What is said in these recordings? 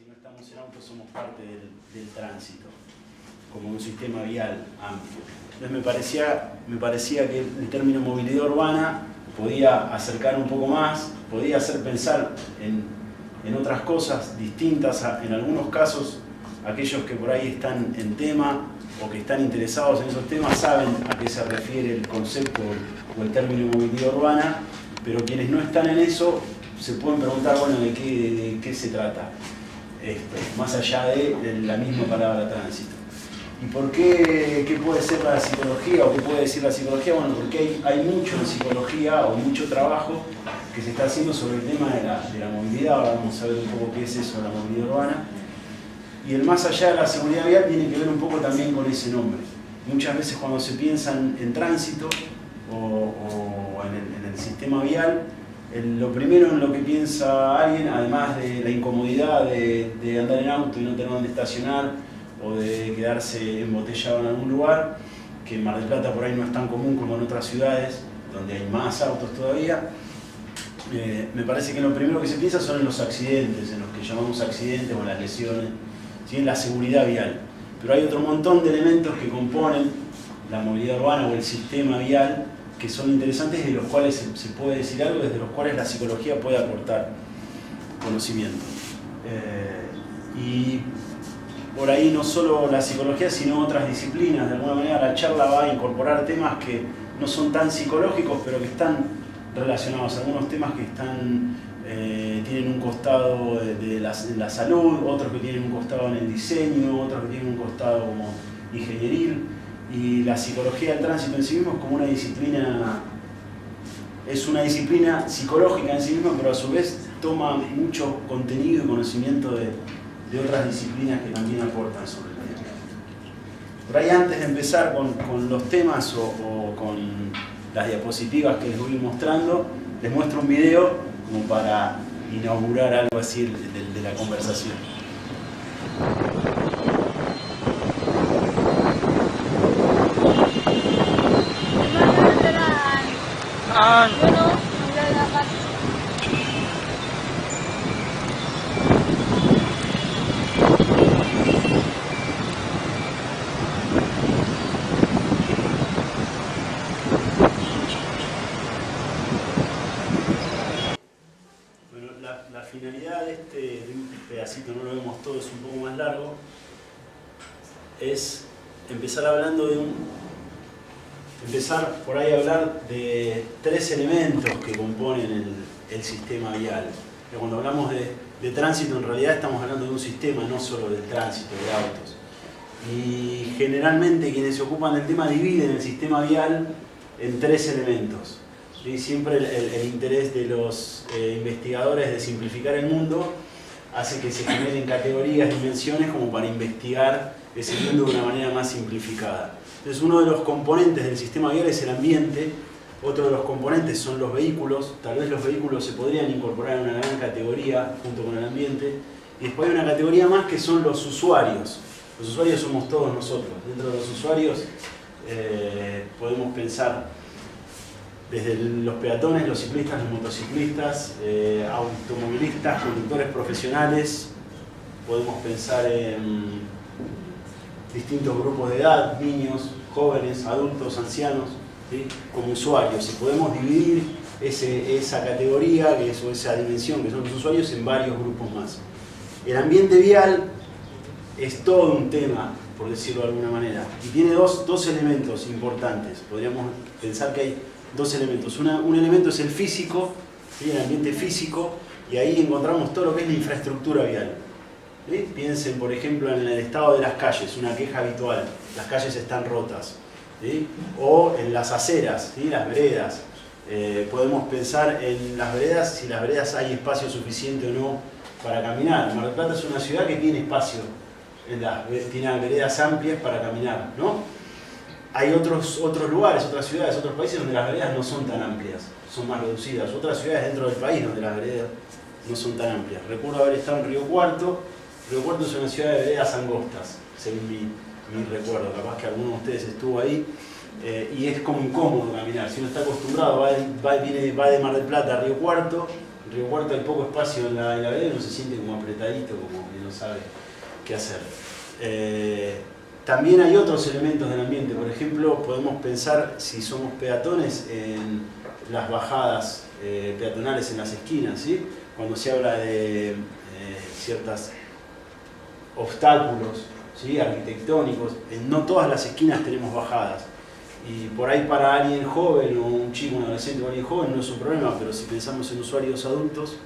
no estamos en auto somos parte del tránsito, como un sistema vial amplio. Entonces me parecía que el término movilidad urbana podía acercar un poco más, podía hacer pensar en otras cosas distintas, en algunos casos aquellos que por ahí están en tema o que están interesados en esos temas saben a qué se refiere el concepto o el término movilidad urbana, pero quienes no están en eso se pueden preguntar, bueno, ¿de qué se trata esto? Más allá de la misma palabra tránsito. ¿Y por qué puede ser la psicología o qué puede decir la psicología? Bueno, porque hay mucho en psicología o mucho trabajo que se está haciendo sobre el tema de la movilidad. Ahora vamos a ver un poco qué es eso, la movilidad urbana. Y el más allá de la seguridad vial tiene que ver un poco también con ese nombre. Muchas veces cuando se piensa en tránsito o en el sistema vial, lo primero en lo que piensa alguien, además de la incomodidad de andar en auto y no tener dónde estacionar o de quedarse embotellado en algún lugar, que en Mar del Plata por ahí no es tan común como en otras ciudades, donde hay más autos todavía, me parece que lo primero que se piensa son en los accidentes, en los que llamamos accidentes o las lesiones, ¿sí? En la seguridad vial. Pero hay otro montón de elementos que componen la movilidad urbana o el sistema vial que son interesantes y de los cuales se puede decir algo, desde los cuales la psicología puede aportar conocimiento. Y por ahí no solo la psicología, sino otras disciplinas. De alguna manera la charla va a incorporar temas que no son tan psicológicos, pero que están relacionados. Algunos temas que tienen un costado de la salud, otros que tienen un costado en el diseño, otros que tienen un costado como ingenieril. Y la psicología del tránsito en sí mismo es como una disciplina, es una disciplina psicológica en sí misma, pero a su vez toma mucho contenido y conocimiento de otras disciplinas que también aportan sobre el tema. Por ahí antes de empezar con los temas o con las diapositivas que les voy mostrando, les muestro un video como para inaugurar algo así de la conversación. La finalidad de un pedacito, no lo vemos todo, es un poco más largo, es empezar por ahí a hablar de tres elementos que componen el sistema vial. Cuando hablamos de tránsito, en realidad estamos hablando de un sistema, no solo del tránsito, de autos. Y generalmente quienes se ocupan del tema dividen el sistema vial en tres elementos. ¿Sí? Siempre el interés de los investigadores de simplificar el mundo hace que se generen categorías, dimensiones como para investigar ese mundo de una manera más simplificada. Entonces uno de los componentes del sistema vial es el ambiente, otro de los componentes son los vehículos, tal vez los vehículos se podrían incorporar en una gran categoría junto con el ambiente, y después hay una categoría más que son los usuarios. Los usuarios somos todos nosotros. Dentro de los usuarios podemos pensar desde los peatones, los ciclistas, los motociclistas, automovilistas, conductores profesionales, podemos pensar en distintos grupos de edad, niños, jóvenes, adultos, ancianos, ¿sí? Como usuarios. Y podemos dividir esa categoría, o esa dimensión que son los usuarios, en varios grupos más. El ambiente vial es todo un tema, por decirlo de alguna manera, y tiene dos elementos importantes. Podríamos pensar que hay dos elementos. Un elemento es el físico, ¿sí? El ambiente físico, y ahí encontramos todo lo que es la infraestructura vial. ¿Sí? Piensen, por ejemplo, en el estado de las calles, una queja habitual. Las calles están rotas. ¿Sí? O en las aceras, ¿sí? Las veredas. Podemos pensar en las veredas, si las veredas hay espacio suficiente o no para caminar. Mar del Plata es una ciudad que tiene espacio, tiene veredas amplias para caminar, ¿no? Hay otros lugares, otras ciudades, otros países donde las veredas no son tan amplias, son más reducidas. Otras ciudades dentro del país donde las veredas no son tan amplias. Recuerdo haber estado en Río Cuarto. Río Cuarto es una ciudad de veredas angostas, según mi recuerdo. Capaz que alguno de ustedes estuvo ahí. Y es como incómodo caminar. Si uno está acostumbrado, va de Mar del Plata a Río Cuarto. En Río Cuarto hay poco espacio en la vereda y uno se siente como apretadito, como en no sabe qué hacer. También hay otros elementos del ambiente, por ejemplo, podemos pensar, si somos peatones, en las bajadas peatonales en las esquinas, ¿sí? Cuando se habla de ciertos obstáculos, ¿sí? Arquitectónicos, no todas las esquinas tenemos bajadas. Y por ahí para alguien joven o un chico, un adolescente o alguien joven no es un problema, pero si pensamos en usuarios adultos,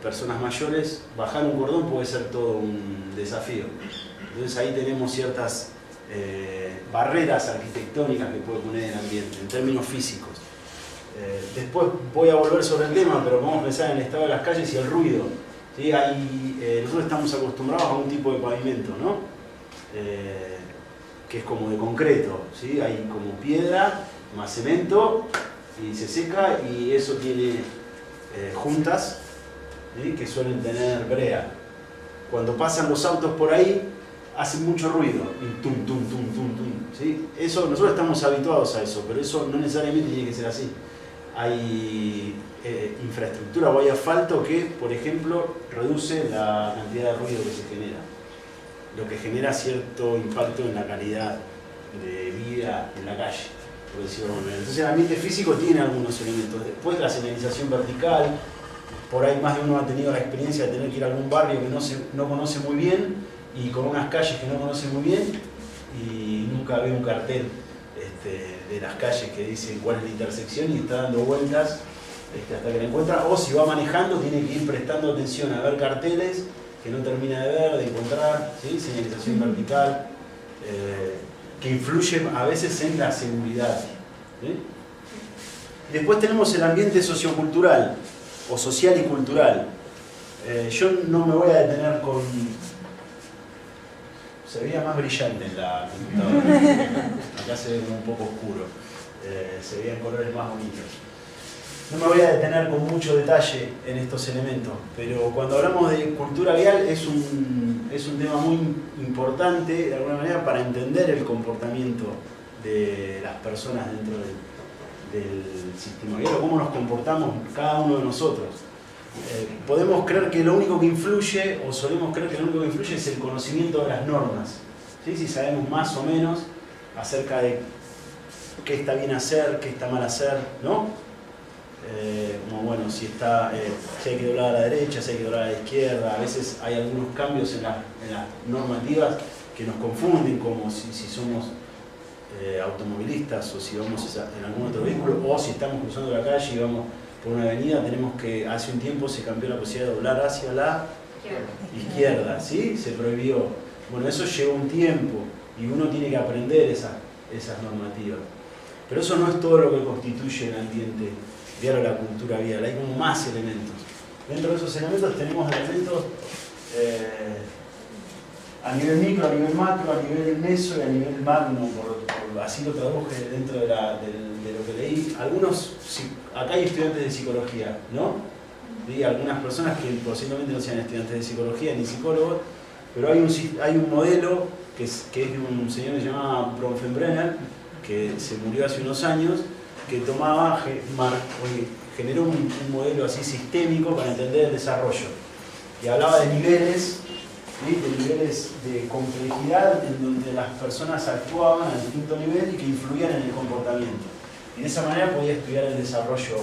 personas mayores, bajar un cordón puede ser todo un desafío. Entonces ahí tenemos ciertas barreras arquitectónicas que puede poner el ambiente, en términos físicos. Después voy a volver sobre el tema, pero vamos a pensar en el estado de las calles y el ruido. ¿Sí? Nosotros estamos acostumbrados a un tipo de pavimento, ¿no? Que es como de concreto, ¿sí? Hay como piedra, más cemento, y se seca, y eso tiene juntas, ¿sí? Que suelen tener brea. Cuando pasan los autos por ahí, hacen mucho ruido, y tum, tum, tum, tum, tum, ¿sí? Eso, nosotros estamos habituados a eso, pero eso no necesariamente tiene que ser así. Hay infraestructura o hay asfalto que, por ejemplo, reduce la cantidad de ruido que se genera, lo que genera cierto impacto en la calidad de vida en la calle, por decirlo de alguna manera. Entonces el ambiente físico tiene algunos elementos. Después la señalización vertical, por ahí más de uno ha tenido la experiencia de tener que ir a algún barrio que no conoce muy bien, y con unas calles que no conoce muy bien, y nunca ve un cartel de las calles que dice cuál es la intersección, y está dando vueltas hasta que la encuentra, o si va manejando tiene que ir prestando atención a ver carteles que no termina de ver, de encontrar, ¿sí? Señalización vertical, que influye a veces en la seguridad, ¿sí? Después tenemos el ambiente sociocultural, o social y cultural. Yo no me voy a detener con... Se veía más brillante en la computadora. Acá se ve como un poco oscuro. Se veían colores más bonitos. No me voy a detener con mucho detalle en estos elementos, pero cuando hablamos de cultura vial es un tema muy importante, de alguna manera, para entender el comportamiento de las personas dentro del sistema vial, o cómo nos comportamos cada uno de nosotros. Podemos creer que lo único que influye, o solemos creer que lo único que influye es el conocimiento de las normas, ¿sí? Si sabemos más o menos acerca de qué está bien hacer, qué está mal hacer, ¿no? Como bueno, si hay que doblar a la derecha, si hay que doblar a la izquierda. A veces hay algunos cambios en las normativas que nos confunden, como si somos automovilistas, o si vamos en algún otro vehículo, o si estamos cruzando la calle y vamos por una avenida. Tenemos que, hace un tiempo se cambió la posibilidad de doblar hacia la izquierda, ¿sí? Se prohibió. Bueno, eso lleva un tiempo y uno tiene que aprender esas normativas. Pero eso no es todo lo que constituye el ambiente vial o la cultura vial. Hay como más elementos. Dentro de esos elementos tenemos elementos a nivel micro, a nivel macro, a nivel meso y a nivel magno, así lo traduje dentro de lo que leí. Acá hay estudiantes de psicología, ¿no? Y algunas personas que posiblemente no sean estudiantes de psicología ni psicólogos, pero hay un modelo que es de un señor que se llama Bronfenbrenner, que se murió hace unos años, que generó un modelo así sistémico para entender el desarrollo, y hablaba de niveles, ¿sí? De niveles de complejidad en donde las personas actuaban a distinto nivel y que influían en el comportamiento, y de esa manera podía estudiar el desarrollo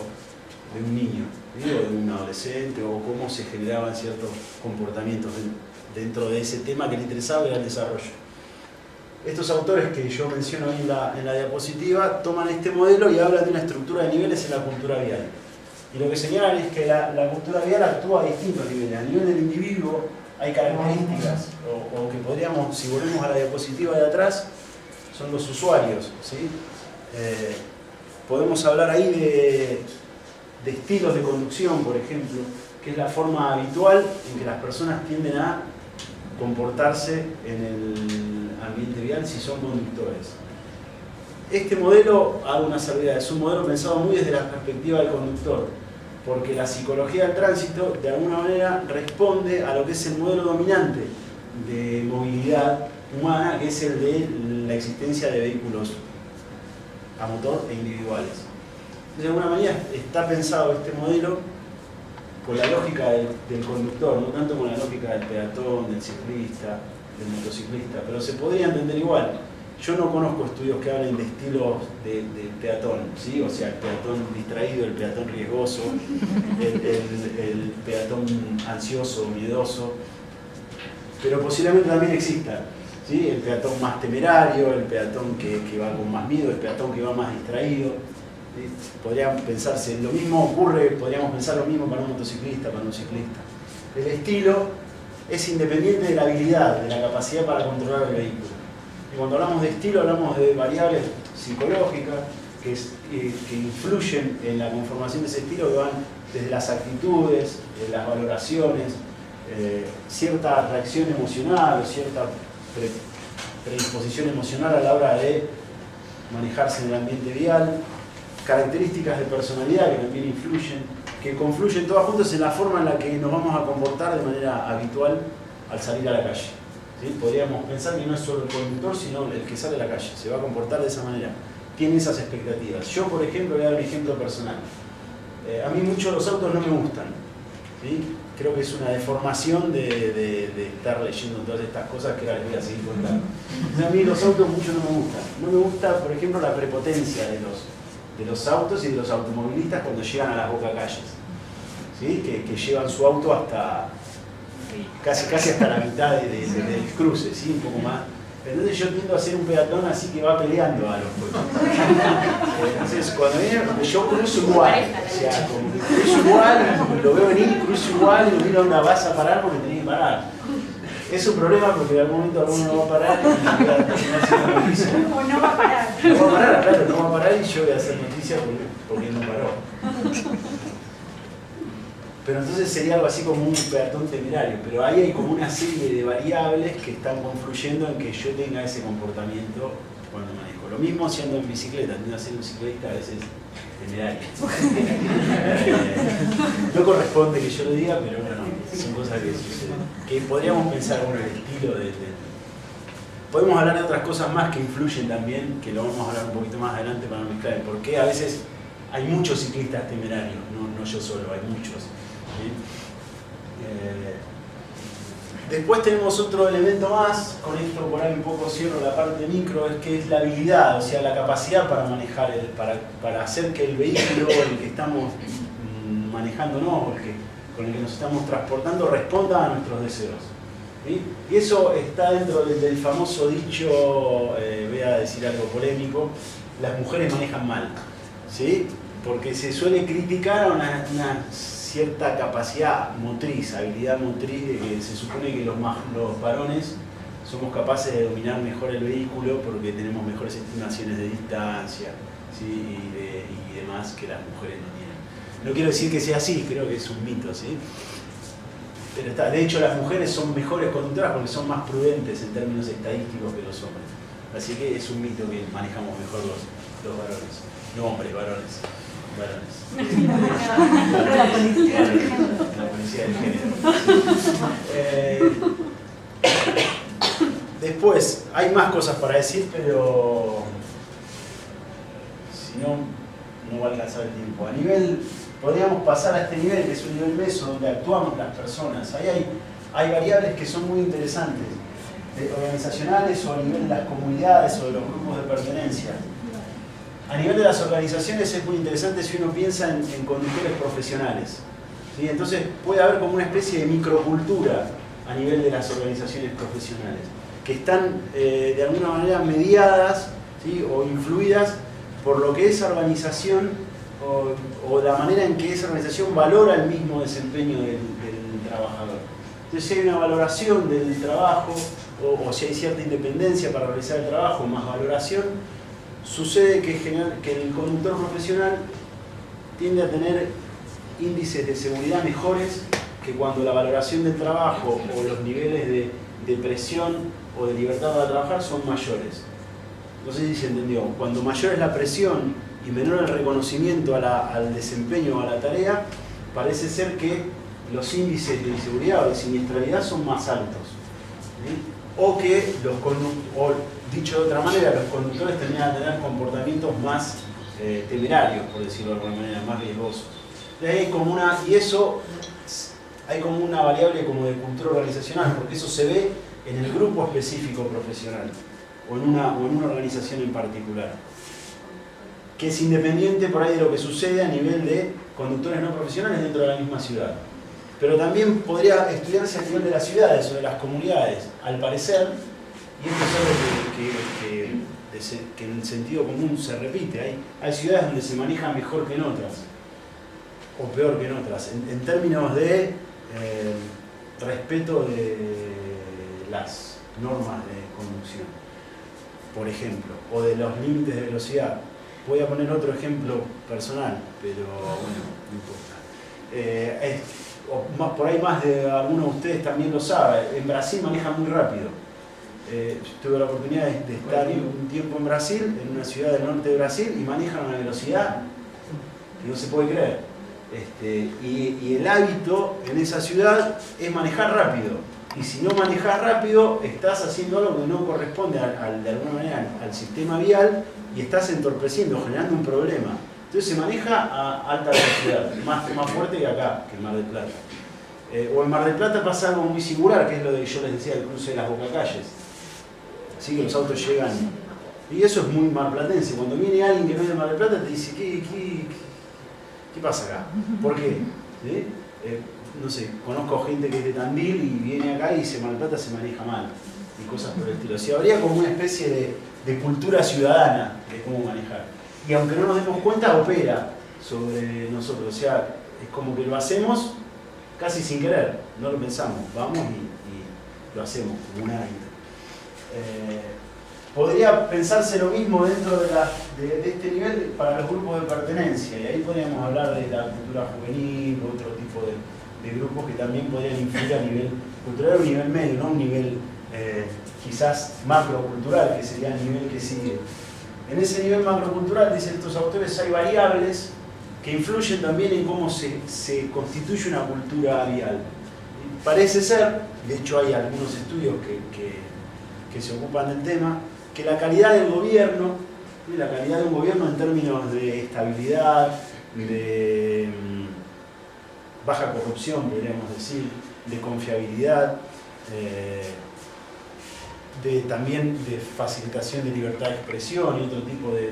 de un niño, ¿sí? O de un adolescente, o cómo se generaban ciertos comportamientos dentro de ese tema que le interesaba, era el desarrollo. Estos autores que yo menciono ahí en la diapositiva toman este modelo y hablan de una estructura de niveles en la cultura vial. Y lo que señalan es que la cultura vial actúa a distintos niveles. A nivel del individuo hay características, o que podríamos, si volvemos a la diapositiva de atrás, son los usuarios, ¿sí? Podemos hablar ahí de estilos de conducción, por ejemplo, que es la forma habitual en que las personas tienden a comportarse en el ambiente vial si son conductores. Este modelo, hago una salvedad, es un modelo pensado muy desde la perspectiva del conductor, porque la psicología del tránsito de alguna manera responde a lo que es el modelo dominante de movilidad humana, que es el de la existencia de vehículos a motor e individuales. De alguna manera está pensado este modelo con la lógica del conductor, no tanto con la lógica del peatón, del ciclista, del motociclista, pero se podría entender igual. Yo no conozco estudios que hablen de estilos de peatón, ¿sí? O sea, el peatón distraído, el peatón riesgoso, el peatón ansioso, miedoso, pero posiblemente también exista, ¿sí? El peatón más temerario, el peatón que va con más miedo, el peatón que va más distraído. ¿Sí? Podrían pensarse, lo mismo ocurre, podríamos pensar lo mismo para un motociclista, para un ciclista. El estilo es independiente de la habilidad, de la capacidad para controlar el vehículo. Y cuando hablamos de estilo, hablamos de variables psicológicas que influyen en la conformación de ese estilo, que van desde las actitudes, las valoraciones, cierta reacción emocional o cierta predisposición emocional a la hora de manejarse en el ambiente vial, características de personalidad que también influyen, que confluyen todas juntas en la forma en la que nos vamos a comportar de manera habitual al salir a la calle. ¿Sí? Podríamos pensar que no es solo el conductor, sino el que sale a la calle, se va a comportar de esa manera, tiene esas expectativas. Yo, por ejemplo, voy a dar un ejemplo personal. A mí muchos los autos no me gustan, ¿sí? Creo que es una deformación de estar leyendo todas estas cosas que ahora les voy a seguir contando. A mí los autos mucho no me gustan. No me gusta, por ejemplo, la prepotencia de los autos y de los automovilistas cuando llegan a las bocacalles, ¿sí? Que llevan su auto hasta casi hasta la mitad del cruce, ¿sí? Un poco más. Entonces yo tiendo a ser un peatón así que va peleando a los coches. Entonces cuando viene, yo cruzo igual, o sea, cruzo igual, lo veo venir, cruzo igual y lo miro dónde vas a parar porque tenés que parar. Es un problema porque en algún momento alguno no va a parar y va a terminar haciendo noticia. O no va a parar. No va a parar, claro, no va a parar y yo voy a hacer noticia porque no paró. Pero entonces sería algo así como un peatón temerario, pero ahí hay como una serie de variables que están confluyendo en que yo tenga ese comportamiento cuando manejo. Lo mismo siendo en bicicleta, tiendo a ser un ciclista a veces temerario. No corresponde que yo lo diga, pero bueno, son cosas que suceden. Que podríamos pensar en el estilo de... Podemos hablar de otras cosas más que influyen también, que lo vamos a hablar un poquito más adelante para no mezclar, porque a veces hay muchos ciclistas temerarios, no yo solo, hay muchos. ¿Sí? Después tenemos otro elemento más, con esto por ahí un poco cierro la parte micro, es que es la habilidad, o sea, la capacidad para manejar, para hacer que el vehículo, el que estamos manejándonos, con el que nos estamos transportando, responda a nuestros deseos. ¿Sí? Y eso está dentro del famoso dicho, voy a decir algo polémico, las mujeres manejan mal, ¿sí? Porque se suele criticar a una cierta capacidad motriz, habilidad motriz, de que se supone que los varones somos capaces de dominar mejor el vehículo porque tenemos mejores estimaciones de distancia, ¿sí? y demás que las mujeres no tienen. No quiero decir que sea así, creo que es un mito, ¿sí? Pero está, de hecho las mujeres son mejores conductoras porque son más prudentes en términos estadísticos que los hombres. Así que es un mito que manejamos mejor los varones. No hombres, varones. La policía del género. Después, hay más cosas para decir, pero si no, no va a alcanzar el tiempo. A nivel, podríamos pasar a este nivel, que es un nivel meso, donde actuamos las personas. Ahí hay variables que son muy interesantes, organizacionales o a nivel de las comunidades o de los grupos de pertenencia. A nivel de las organizaciones es muy interesante si uno piensa en conductores profesionales, ¿sí? Entonces puede haber como una especie de microcultura a nivel de las organizaciones profesionales, que están de alguna manera mediadas, ¿sí? O influidas por lo que esa organización o la manera en que esa organización valora el mismo desempeño del trabajador. Entonces si hay una valoración del trabajo o si hay cierta independencia para realizar el trabajo, más valoración, sucede que el conductor profesional tiende a tener índices de seguridad mejores que cuando la valoración del trabajo o los niveles de presión o de libertad para trabajar son mayores. No sé si se entendió. Cuando mayor es la presión y menor el reconocimiento al desempeño o a la tarea, parece ser que los índices de inseguridad o de siniestralidad son más altos, ¿sí? O que dicho de otra manera, los conductores tendrían a tener comportamientos más temerarios, por decirlo de alguna manera, más riesgosos. Hay como una, y eso hay como una variable como de cultura organizacional, porque eso se ve en el grupo específico profesional o en una organización en particular, que es independiente por ahí de lo que sucede a nivel de conductores no profesionales dentro de la misma ciudad. Pero también podría estudiarse a nivel de las ciudades o de las comunidades, al parecer, y esto es algo que en el sentido común se repite. Hay ciudades donde se maneja mejor que en otras, o peor que en otras, en términos de respeto de las normas de conducción, por ejemplo, o de los límites de velocidad. Voy a poner otro ejemplo personal, pero bueno, no importa. Por ahí más de algunos de ustedes también lo saben. En Brasil manejan muy rápido. Tuve la oportunidad de estar un tiempo en Brasil, en una ciudad del norte de Brasil, y manejan a una velocidad que no se puede creer. Y el hábito en esa ciudad es manejar rápido. Y si no manejas rápido, estás haciendo algo que no corresponde de alguna manera al sistema vial y estás entorpeciendo, generando un problema. Entonces se maneja a alta velocidad, más fuerte que acá, que en Mar del Plata. O en Mar del Plata pasa algo muy singular, que es lo que yo les decía, el cruce de las Bocacalles. Así que los autos llegan. Y eso es muy marplatense. Cuando viene alguien que no es de Mar del Plata, te dice, ¿qué pasa acá? ¿Por qué? No sé, conozco gente que es de Tandil y viene acá y dice Mar del Plata se maneja mal. Y cosas por el estilo. O sea, habría como una especie de cultura ciudadana de cómo manejar. Y aunque no nos demos cuenta, opera sobre nosotros. O sea, es como que lo hacemos casi sin querer, no lo pensamos. Vamos y lo hacemos como un hábito. Podría pensarse lo mismo dentro de este nivel para los grupos de pertenencia, y ahí podríamos hablar de la cultura juvenil, otro tipo de grupos que también podrían influir a nivel cultural o nivel medio, no un nivel quizás macrocultural, que sería el nivel que sigue. En ese nivel macrocultural, dicen estos autores, hay variables que influyen también en cómo se constituye una cultura vial. Y parece ser, de hecho hay algunos estudios que se ocupan del tema, que la calidad del gobierno, la calidad de un gobierno en términos de estabilidad, de baja corrupción, podríamos decir, de confiabilidad, también de facilitación de libertad de expresión y otro tipo de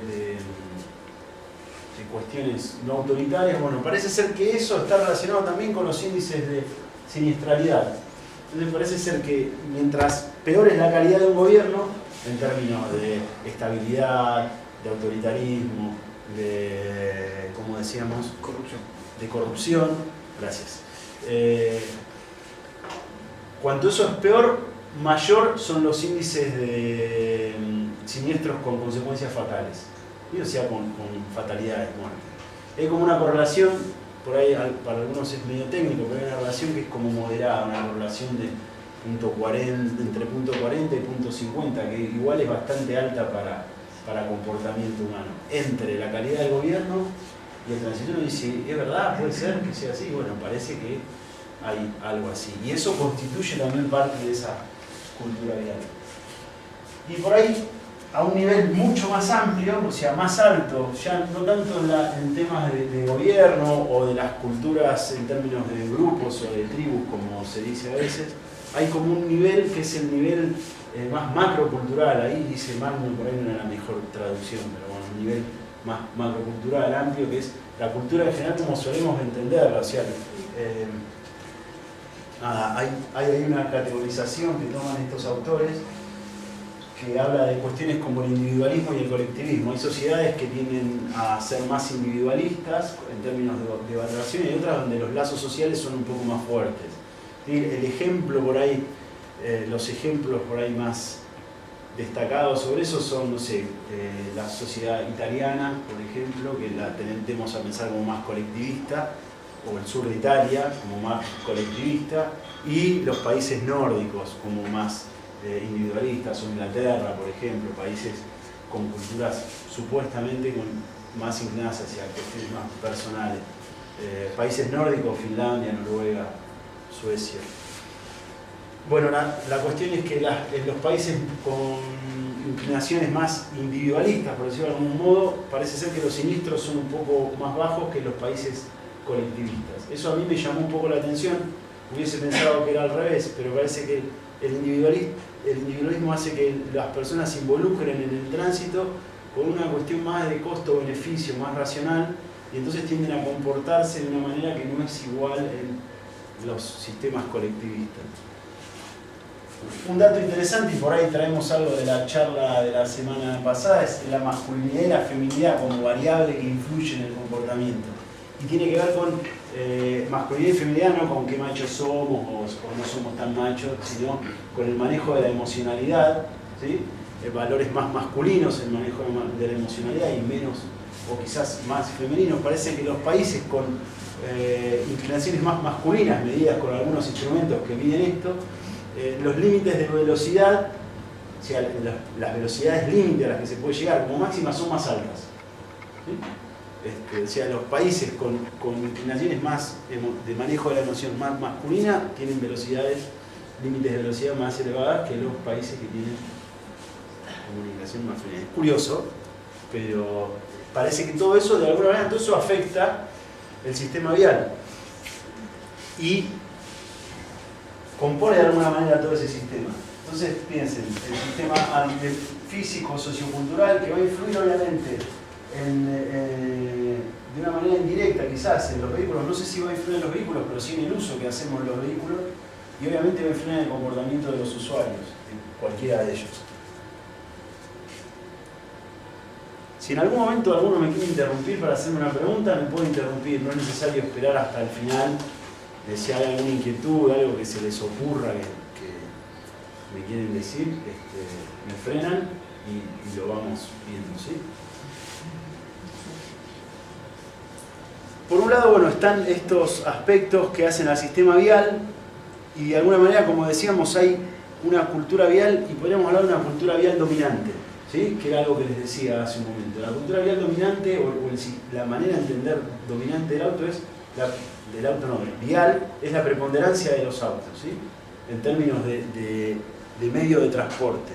cuestiones no autoritarias. Bueno, parece ser que eso está relacionado también con los índices de siniestralidad. Entonces parece ser que mientras peor es la calidad de un gobierno, en términos de estabilidad, de autoritarismo, de, como decíamos, de corrupción, gracias. Cuanto eso es peor, mayor son los índices de siniestros con consecuencias fatales, o sea, con fatalidades, muerte. Hay como una correlación, por ahí para algunos es medio técnico, pero hay una relación que es como moderada, una correlación de entre punto 40 y punto 50, que igual es bastante alta para comportamiento humano, entre la calidad del gobierno y el tránsito. Uno dice, ¿es verdad? ¿Puede ser que sea así? Bueno, parece que hay algo así. Y eso constituye también parte de esa cultura vial. Y por ahí, a un nivel mucho más amplio, o sea, más alto, ya no tanto en temas de gobierno o de las culturas en términos de grupos o de tribus, como se dice a veces, hay como un nivel que es el nivel más macrocultural. Ahí dice Magnum, por ahí no era la mejor traducción, pero bueno, un nivel más macrocultural, amplio, que es la cultura en general como solemos entenderla. O sea, hay una categorización que toman estos autores que habla de cuestiones como el individualismo y el colectivismo. Hay sociedades que tienden a ser más individualistas en términos de valoración, y hay otras donde los lazos sociales son un poco más fuertes. El ejemplo por ahí, los ejemplos por ahí más destacados sobre eso son, no sé, la sociedad italiana, por ejemplo, que la tendemos a pensar como más colectivista, o el sur de Italia como más colectivista, y los países nórdicos como más individualistas, o Inglaterra, por ejemplo, países con culturas supuestamente más inclinadas hacia cuestiones más personales. Países nórdicos, Finlandia, Noruega, Suecia. Bueno, la cuestión es que en los países con inclinaciones más individualistas, por decirlo de algún modo, parece ser que los siniestros son un poco más bajos que los países colectivistas. Eso a mí me llamó un poco la atención, hubiese pensado que era al revés, pero parece que el individualismo hace que las personas se involucren en el tránsito con una cuestión más de costo-beneficio, más racional, y entonces tienden a comportarse de una manera que no es igual en los sistemas colectivistas. Un dato interesante, y por ahí traemos algo de la charla de la semana pasada, es la masculinidad y la feminidad como variable que influye en el comportamiento. Y tiene que ver con masculinidad y feminidad, no con qué machos somos o no somos tan machos, sino con el manejo de la emocionalidad, ¿sí? Valores más masculinos en el manejo de la emocionalidad y menos, o quizás más femeninos. Parece que los países con inclinaciones más masculinas, medidas con algunos instrumentos que miden esto, los límites de velocidad, o sea, las velocidades límite a las que se puede llegar como máxima son más altas. ¿Sí? O sea, los países con inclinaciones más de manejo de la emoción más masculina tienen límites de velocidad más elevadas que los países que tienen comunicación más femenina. Es curioso, pero parece que todo eso, de alguna manera, todo eso afecta el sistema vial y compone de alguna manera todo ese sistema. Entonces, piensen, el sistema físico, sociocultural, que va a influir obviamente de una manera indirecta quizás en los vehículos, no sé si va a influir en los vehículos, pero sí en el uso que hacemos de los vehículos, y obviamente va a influir en el comportamiento de los usuarios, en cualquiera de ellos. Si en algún momento alguno me quiere interrumpir para hacerme una pregunta, me puede interrumpir, no es necesario esperar hasta el final de si hay alguna inquietud, algo que se les ocurra que me quieren decir, me frenan y lo vamos viendo, ¿sí? Por un lado, bueno, están estos aspectos que hacen al sistema vial y de alguna manera, como decíamos, hay una cultura vial y podríamos hablar de una cultura vial dominante, ¿sí? Que era algo que les decía hace un momento. La cultura vial dominante, la manera de entender dominante del auto es, vial, es la preponderancia de los autos, ¿sí? En términos de medio de transporte.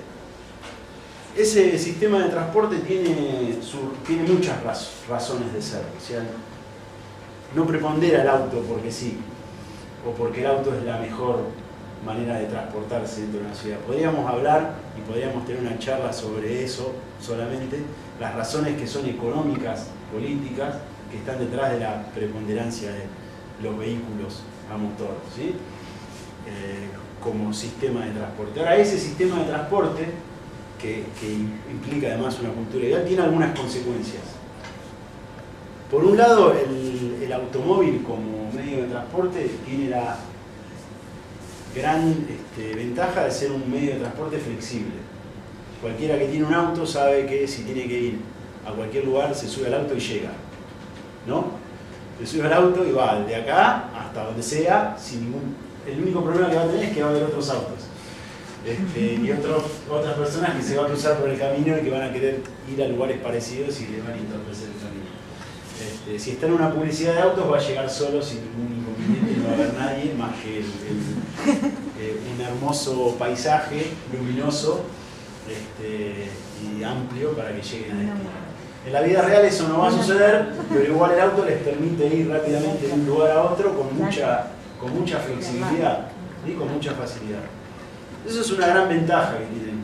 Ese sistema de transporte tiene muchas razones de ser. O sea, no prepondera el auto porque sí, o porque el auto es la mejor manera de transportarse dentro de una ciudad. Podríamos hablar y podríamos tener una charla sobre eso solamente, las razones que son económicas, políticas, que están detrás de la preponderancia de los vehículos a motor, ¿sí? Como sistema de transporte. Ahora, ese sistema de transporte, que implica además una cultura vial, tiene algunas consecuencias. Por un lado, el automóvil como medio de transporte tiene la gran ventaja de ser un medio de transporte flexible. Cualquiera que tiene un auto sabe que si tiene que ir a cualquier lugar se sube al auto y llega, ¿no? Se sube al auto y va de acá hasta donde sea, el único problema que va a tener es que va a haber otros autos. Y otras personas que se van a cruzar por el camino y que van a querer ir a lugares parecidos y le van a entorpecer el camino. Si está en una publicidad de autos va a llegar solo sin ningún inconveniente, no va a haber nadie más que un hermoso paisaje luminoso y amplio para que lleguen a destino. En la vida real eso no va a suceder, pero igual el auto les permite ir rápidamente de un lugar a otro con mucha flexibilidad y con mucha facilidad. Eso es una gran ventaja que tienen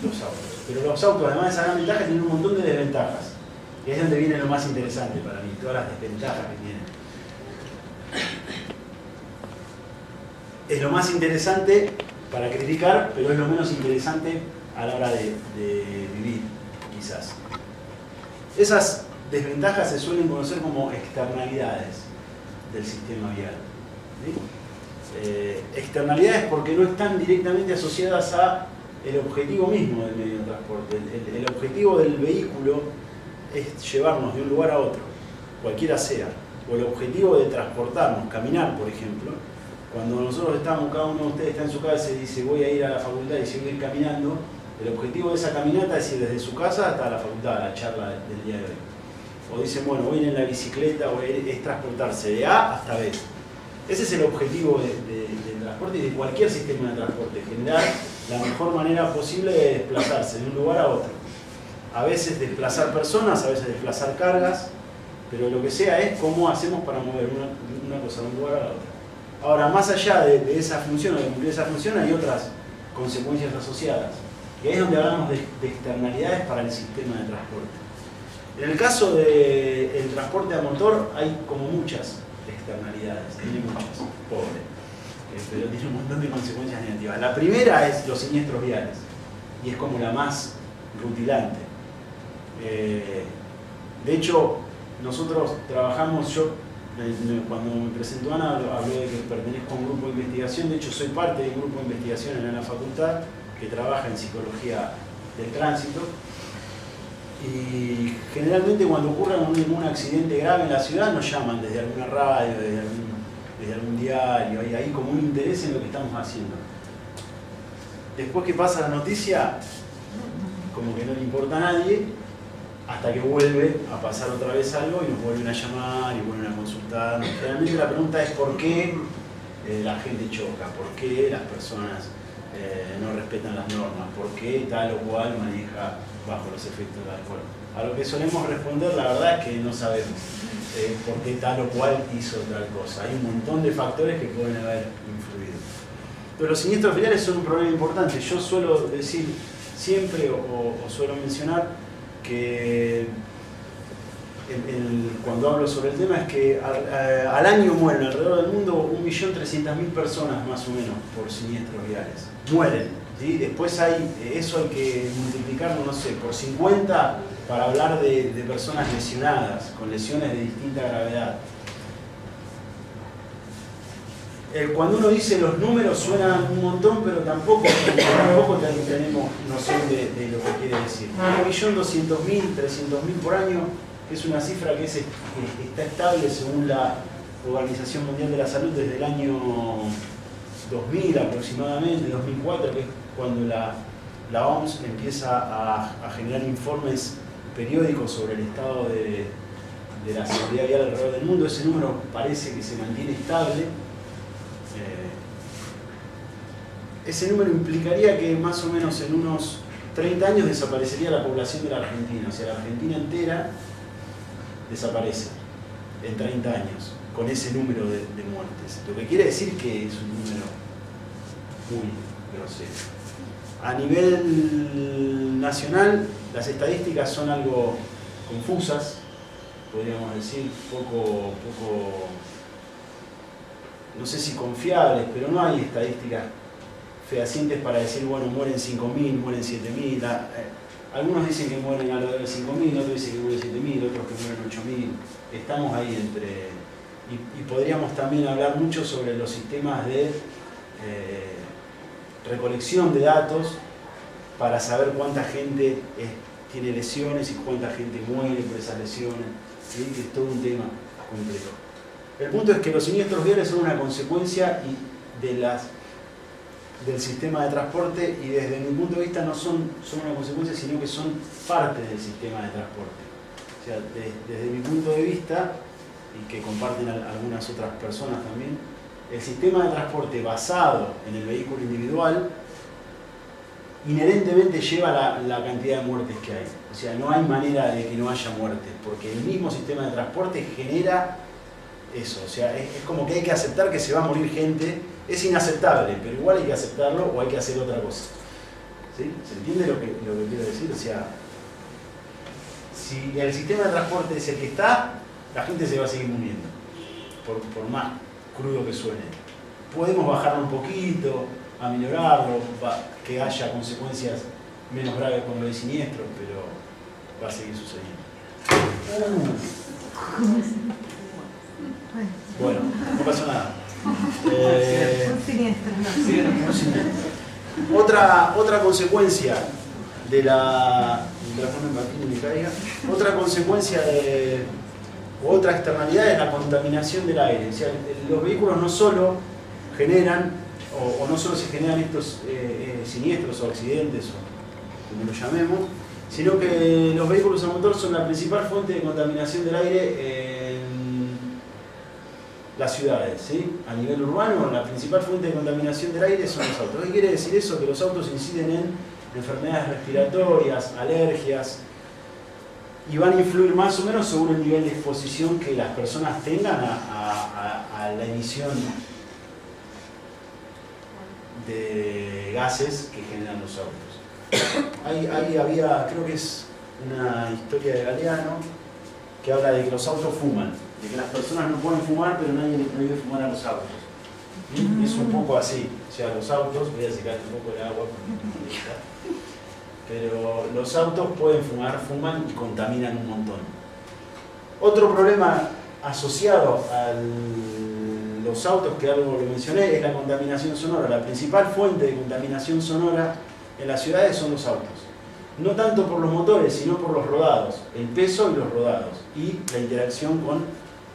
los autos. Pero los autos, además de esa gran ventaja, tienen un montón de desventajas. Y es donde viene lo más interesante para mí, todas las desventajas que tienen. Es lo más interesante para criticar, pero es lo menos interesante a la hora de vivir, quizás. Esas desventajas se suelen conocer como externalidades del sistema vial, ¿sí? Externalidades porque no están directamente asociadas a el objetivo mismo del medio de transporte. El objetivo del vehículo es llevarnos de un lugar a otro, cualquiera sea, o el objetivo de transportarnos, caminar, por ejemplo. Cuando nosotros estamos, cada uno de ustedes está en su casa y dice voy a ir a la facultad y si voy a ir caminando, el objetivo de esa caminata es ir desde su casa hasta la facultad, a la charla del día de hoy. O dicen, bueno, voy en la bicicleta, o es transportarse de A hasta B. Ese es el objetivo del transporte y de cualquier sistema de transporte, generar la mejor manera posible de desplazarse de un lugar a otro. A veces desplazar personas, a veces desplazar cargas, pero lo que sea es cómo hacemos para mover una cosa de un lugar a la otra. Ahora, más allá de esa función o de cumplir esa función, hay otras consecuencias asociadas. Y ahí es donde hablamos de externalidades para el sistema de transporte. En el caso del transporte a motor hay como muchas externalidades, tiene muchas, pobre, pero tiene un montón de consecuencias negativas. La primera es los siniestros viales, y es como la más rutilante. De hecho, nosotros trabajamos, cuando me presentó Ana, hablé de que pertenezco a un grupo de investigación, de hecho soy parte de un grupo de investigación en la facultad que trabaja en psicología del tránsito, y generalmente cuando ocurre un accidente grave en la ciudad nos llaman desde alguna radio, desde algún diario, hay ahí como un interés en lo que estamos haciendo. Después que pasa la noticia, como que no le importa a nadie, hasta que vuelve a pasar otra vez algo y nos vuelven a llamar y vuelven a consultar. Realmente la pregunta es por qué la gente choca, por qué las personas no respetan las normas, por qué tal o cual maneja bajo los efectos del alcohol. A lo que solemos responder, la verdad es que no sabemos por qué tal o cual hizo tal cosa. Hay un montón de factores que pueden haber influido. Pero los siniestros viales son un problema importante. Yo suelo decir siempre o suelo mencionar que cuando hablo sobre el tema es que al año mueren alrededor del mundo 1.300.000 personas más o menos por siniestros viales. Mueren, ¿sí? Después eso hay que multiplicarlo, no sé, por 50 para hablar de personas lesionadas, con lesiones de distinta gravedad. Cuando uno dice los números suenan un montón, pero tampoco tenemos noción de lo que quiere decir. 1.200.000, 300.000 por año es una cifra que está estable según la Organización Mundial de la Salud desde el año 2000 aproximadamente, 2004, que es cuando la OMS empieza a generar informes periódicos sobre el estado de la seguridad vial alrededor del mundo. Ese número parece que se mantiene estable. Ese número implicaría que más o menos en unos 30 años desaparecería la población de la Argentina, o sea, la Argentina entera desaparece en 30 años con ese número de muertes. Lo que quiere decir que es un número muy grosero. A nivel nacional, las estadísticas son algo confusas, podríamos decir, poco no sé si confiables, pero no hay estadísticas fehacientes para decir, bueno, mueren 5.000, mueren 7.000. Algunos dicen que mueren alrededor de 5.000, otros dicen que mueren 7.000, otros que mueren 8.000. Estamos ahí entre... Y podríamos también hablar mucho sobre los sistemas de recolección de datos para saber cuánta gente tiene lesiones y cuánta gente muere por esas lesiones, ¿sí? Que es todo un tema complejo. El punto es que los siniestros viales son una consecuencia del sistema de transporte, y desde mi punto de vista no son una consecuencia, sino que son parte del sistema de transporte. O sea, desde mi punto de vista, y que comparten algunas otras personas también, el sistema de transporte basado en el vehículo individual inherentemente lleva la cantidad de muertes que hay. O sea, no hay manera de que no haya muertes, porque el mismo sistema de transporte genera eso. O sea, es como que hay que aceptar que se va a morir gente. Es inaceptable, pero igual hay que aceptarlo o hay que hacer otra cosa. ¿Sí? ¿Se entiende lo que quiero decir? O sea, si el sistema de transporte es el que está, la gente se va a seguir muriendo, por más crudo que suene. Podemos bajarlo un poquito, aminorarlo, que haya consecuencias menos graves con lo de siniestro, pero va a seguir sucediendo. Bueno, no pasó nada. Un siniestro, no. Otra consecuencia de la otra consecuencia otra externalidad es la contaminación del aire. O sea, los vehículos no solo generan o no solo se generan estos siniestros o accidentes, o como lo llamemos, sino que los vehículos a motor son la principal fuente de contaminación del aire en las ciudades, ¿sí? A nivel urbano, la principal fuente de contaminación del aire son los autos. ¿Qué quiere decir eso? Que los autos inciden en enfermedades respiratorias, alergias, y van a influir más o menos según el nivel de exposición que las personas tengan a la emisión de gases que generan los autos. Ahí había, creo que es una historia de Galeano, que habla de que los autos fuman, de que las personas no pueden fumar, pero nadie les prohíbe fumar a los autos. ¿Sí? Es un poco así, o sea, los autos, voy a secar un poco el agua, pero los autos pueden fumar, fuman y contaminan un montón. Otro problema asociado a los autos, que algo lo mencioné, es la contaminación sonora. La principal fuente de contaminación sonora en las ciudades son los autos. No tanto por los motores, sino por los rodados, el peso y los rodados, y la interacción con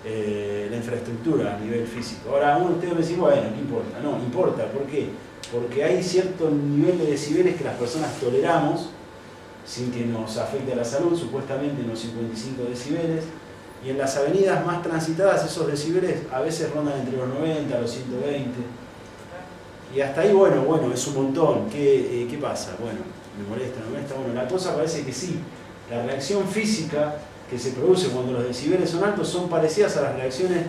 la infraestructura a nivel físico. Ahora, uno de ustedes me dice, bueno, ¿qué importa? No, importa. ¿Por qué? Porque hay cierto nivel de decibeles que las personas toleramos sin que nos afecte a la salud, supuestamente unos 55 decibeles, y en las avenidas más transitadas esos decibeles a veces rondan entre los 90 a los 120, y hasta ahí, bueno, es un montón. ¿Qué pasa? Bueno, me molesta. Bueno, la cosa parece que sí. La reacción física que se produce cuando los decibeles son altos son parecidas a las reacciones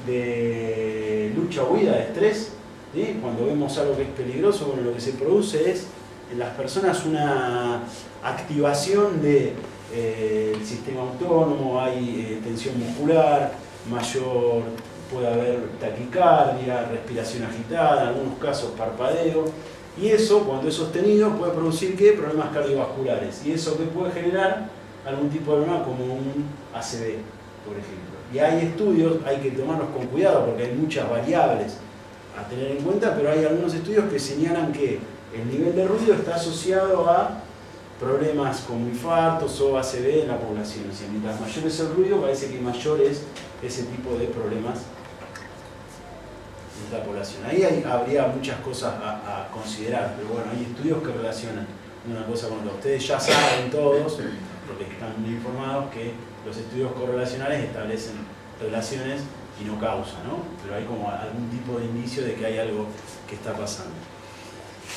de lucha, huida, de estrés. ¿Sí? Cuando vemos algo que es peligroso, bueno, lo que se produce es en las personas una activación del sistema autónomo, hay tensión muscular, puede haber taquicardia, respiración agitada, en algunos casos parpadeo, y eso, cuando es sostenido, puede producir ¿qué? Problemas cardiovasculares, y eso que puede generar algún tipo de problema como un ACV, por ejemplo. Y hay estudios, hay que tomarlos con cuidado porque hay muchas variables a tener en cuenta, pero hay algunos estudios que señalan que el nivel de ruido está asociado a problemas como infartos o ACV en la población. O sea, mientras mayor es el ruido, parece que mayor es ese tipo de problemas en la población. Ahí habría muchas cosas a considerar, pero bueno, hay estudios que relacionan una cosa con otra. Ustedes ya saben todos, porque están muy informados, que los estudios correlacionales establecen relaciones y no causa, ¿no? Pero hay como algún tipo de indicio de que hay algo que está pasando.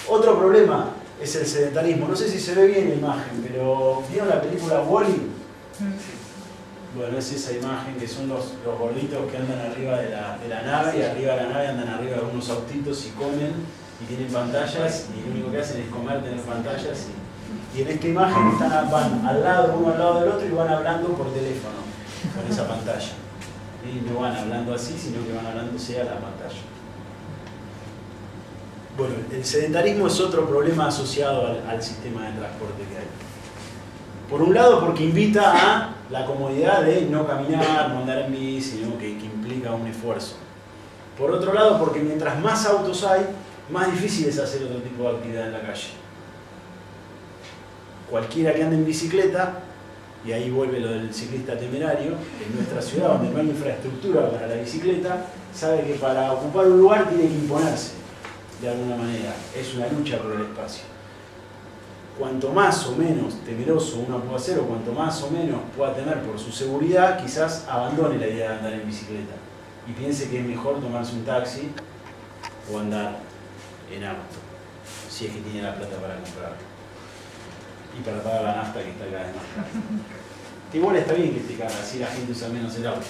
Otro problema es el sedentarismo. No sé si se ve bien la imagen, pero ¿vieron la película Wall-E? Bueno, es esa imagen que son los gorditos que andan arriba de la nave, y arriba de la nave andan arriba de unos autitos y comen y tienen pantallas, y lo único que hacen es comer, tener pantallas, y en esta imagen van uno al lado del otro, y van hablando por teléfono con esa pantalla. Y no van hablando así, sino que van hablándose a la pantalla. Bueno, el sedentarismo es otro problema asociado al sistema de transporte que hay. Por un lado, porque invita a la comodidad de no caminar, no andar en bici, sino que implica un esfuerzo. Por otro lado, porque mientras más autos hay, más difícil es hacer otro tipo de actividad en la calle. Cualquiera que ande en bicicleta, y ahí vuelve lo del ciclista temerario, en nuestra ciudad donde no hay infraestructura para la bicicleta, sabe que para ocupar un lugar tiene que imponerse de alguna manera. Es una lucha por el espacio. Cuanto más o menos temeroso uno pueda ser, o cuanto más o menos pueda temer por su seguridad, quizás abandone la idea de andar en bicicleta y piense que es mejor tomarse un taxi o andar en auto, si es que tiene la plata para comprarlo. Y para pagar la nafta, que está cada vez más cara. Igual está bien que esté cara, así la gente usa menos el auto.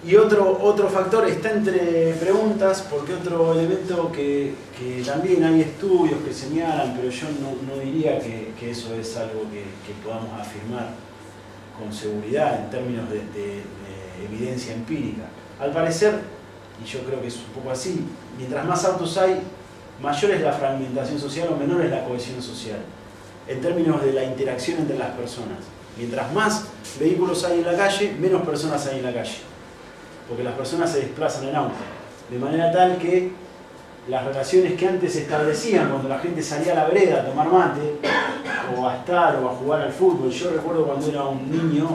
Y otro factor está entre preguntas, porque otro elemento que también hay estudios que señalan, pero yo no diría que eso es algo que podamos afirmar con seguridad en términos de evidencia empírica. Al parecer, y yo creo que es un poco así, mientras más autos hay, mayor es la fragmentación social o menor es la cohesión social, en términos de la interacción entre las personas. Mientras más vehículos hay en la calle, menos personas hay en la calle, porque las personas se desplazan en auto, de manera tal que las relaciones que antes se establecían cuando la gente salía a la vereda a tomar mate, o a estar, o a jugar al fútbol. Yo recuerdo cuando era un niño,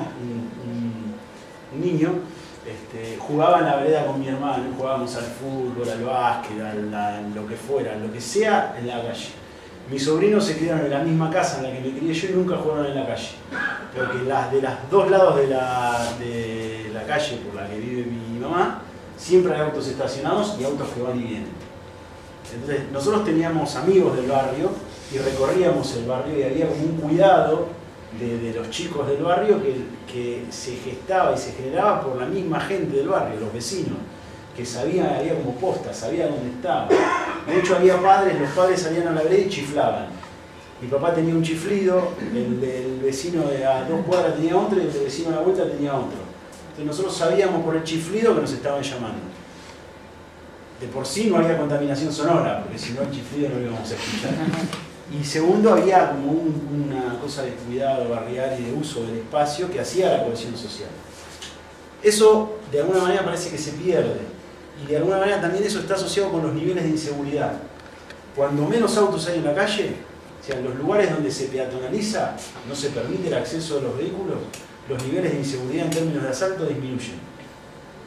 jugaba en la vereda con mi hermano, jugábamos al fútbol, al básquet, a lo que fuera, lo que sea, en la calle. Mis sobrinos se criaron en la misma casa en la que me crié yo y nunca jugaron en la calle, porque de los dos lados de la calle por la que vive mi mamá, siempre hay autos estacionados y autos que van y vienen. Entonces, nosotros teníamos amigos del barrio y recorríamos el barrio y había como un cuidado de los chicos del barrio que se gestaba y se generaba por la misma gente del barrio, los vecinos, que sabían, había como postas, sabían dónde estaba. De hecho había padres, los padres salían a la vereda y chiflaban. Mi papá tenía un chiflido, el vecino de a 2 cuadras tenía otro y el vecino a la vuelta tenía otro. Entonces nosotros sabíamos por el chiflido que nos estaban llamando. De por sí no había contaminación sonora, porque si no el chiflido no lo íbamos a escuchar. Y segundo, había como una cosa de cuidado barrial y de uso del espacio que hacía la cohesión social. Eso de alguna manera parece que se pierde. Y de alguna manera también eso está asociado con los niveles de inseguridad. Cuando menos autos hay en la calle, o sea, en los lugares donde se peatonaliza, no se permite el acceso de los vehículos, los niveles de inseguridad en términos de asalto disminuyen.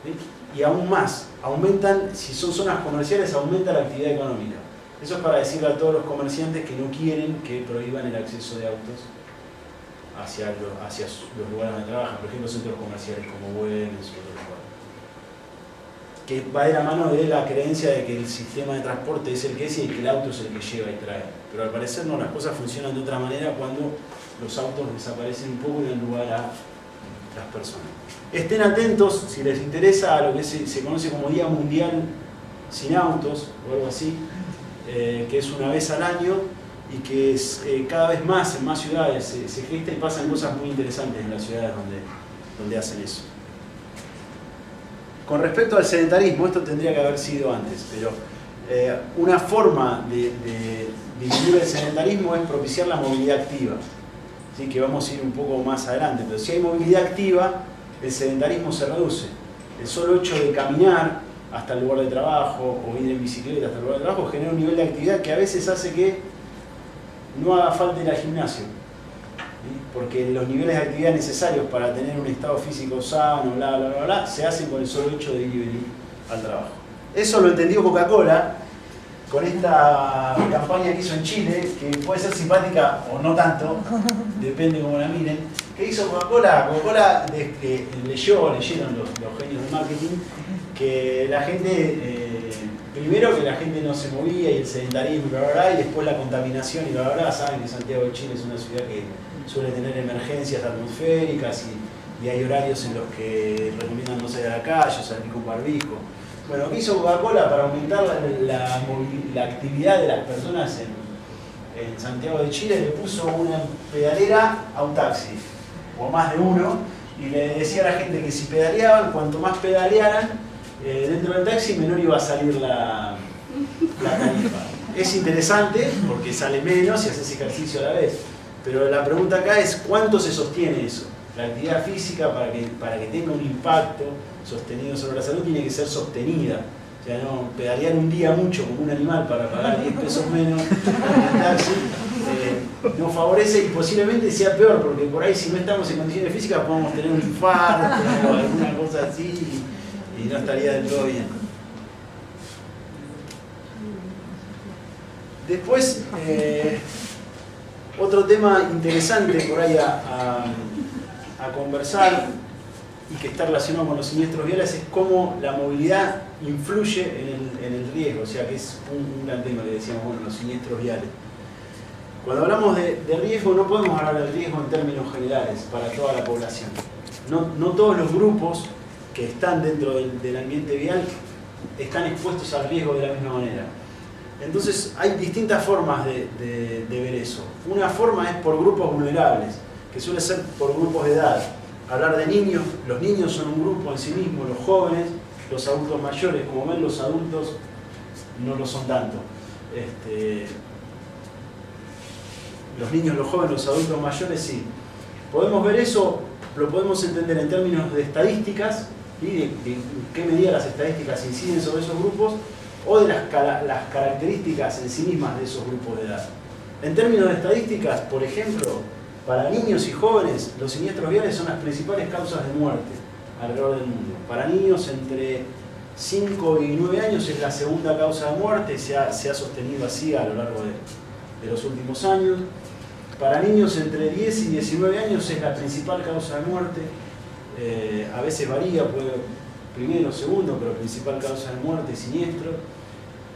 ¿Sí? Y aún más, aumentan, si son zonas comerciales, aumenta la actividad económica. Eso es para decirle a todos los comerciantes que no quieren que prohíban el acceso de autos hacia los lugares donde trabajan, por ejemplo centros comerciales como Güemes o otros lugares. Que va de la mano de la creencia de que el sistema de transporte es el que es y que el auto es el que lleva y trae. Pero al parecer no, las cosas funcionan de otra manera cuando los autos desaparecen un poco y dan lugar a las personas. Estén atentos, si les interesa, a lo que se conoce como Día Mundial Sin Autos o algo así, que es una vez al año y que es, cada vez más en más ciudades se gesta y pasan cosas muy interesantes en las ciudades donde hacen eso. Con respecto al sedentarismo, esto tendría que haber sido antes, pero una forma de disminuir el sedentarismo es propiciar la movilidad activa. ¿Sí? Que vamos a ir un poco más adelante, pero si hay movilidad activa, el sedentarismo se reduce. El solo hecho de caminar hasta el lugar de trabajo o ir en bicicleta hasta el lugar de trabajo genera un nivel de actividad que a veces hace que no haga falta ir al gimnasio. ¿Sí? Porque los niveles de actividad necesarios para tener un estado físico sano, bla, bla, bla, bla, se hacen con el solo hecho de ir y venir al trabajo. Eso lo entendió Coca-Cola con esta campaña que hizo en Chile, que puede ser simpática o no tanto, depende cómo la miren. ¿Qué hizo Coca-Cola? Coca-Cola leyeron los genios del marketing que la gente, primero que la gente no se movía y el sedentarismo y bla, bla, bla, y después la contaminación y bla, bla, bla. Saben que Santiago de Chile es una ciudad que suele tener emergencias atmosféricas y hay horarios en los que recomiendan no salir a la calle, salir con barbijo. Bueno, ¿qué hizo Coca-Cola para aumentar la actividad de las personas en Santiago de Chile? Le puso una pedalera a un taxi, o más de uno, y le decía a la gente que si pedaleaban, cuanto más pedalearan dentro del taxi, menor iba a salir la tarifa. Es interesante porque sale menos y haces ejercicio a la vez, pero la pregunta acá es ¿cuánto se sostiene eso? La actividad física, para que tenga un impacto sostenido sobre la salud, tiene que ser sostenida. O sea, no pedalear un día mucho como un animal para pagar 10 pesos menos en el taxi no favorece y posiblemente sea peor, porque por ahí si no estamos en condiciones físicas podemos tener un infarto o alguna cosa así y no estaría del todo bien. Después, otro tema interesante por ahí a conversar y que está relacionado con los siniestros viales es cómo la movilidad influye en el riesgo, o sea que es un gran tema que decíamos, bueno, los siniestros viales. Cuando hablamos de riesgo no podemos hablar del riesgo en términos generales para toda la población. No todos los grupos que están dentro del ambiente vial están expuestos al riesgo de la misma manera. Entonces hay distintas formas de ver eso. Una forma es por grupos vulnerables, que suele ser por grupos de edad. Hablar de niños, los niños son un grupo en sí mismo, los jóvenes, los adultos mayores, como ven los adultos no lo son tanto. Los niños, los jóvenes, los adultos mayores sí. Podemos ver eso, lo podemos entender en términos de estadísticas, y de qué medida las estadísticas inciden sobre esos grupos, o de las características en sí mismas de esos grupos de edad. En términos de estadísticas, por ejemplo, para niños y jóvenes, los siniestros viales son las principales causas de muerte alrededor del mundo. Para niños entre 5 y 9 años es la segunda causa de muerte, se ha sostenido así a lo largo de los últimos años. Para niños entre 10 y 19 años es la principal causa de muerte. A veces varía, puede primero, segundo, pero principal causa de muerte es siniestro.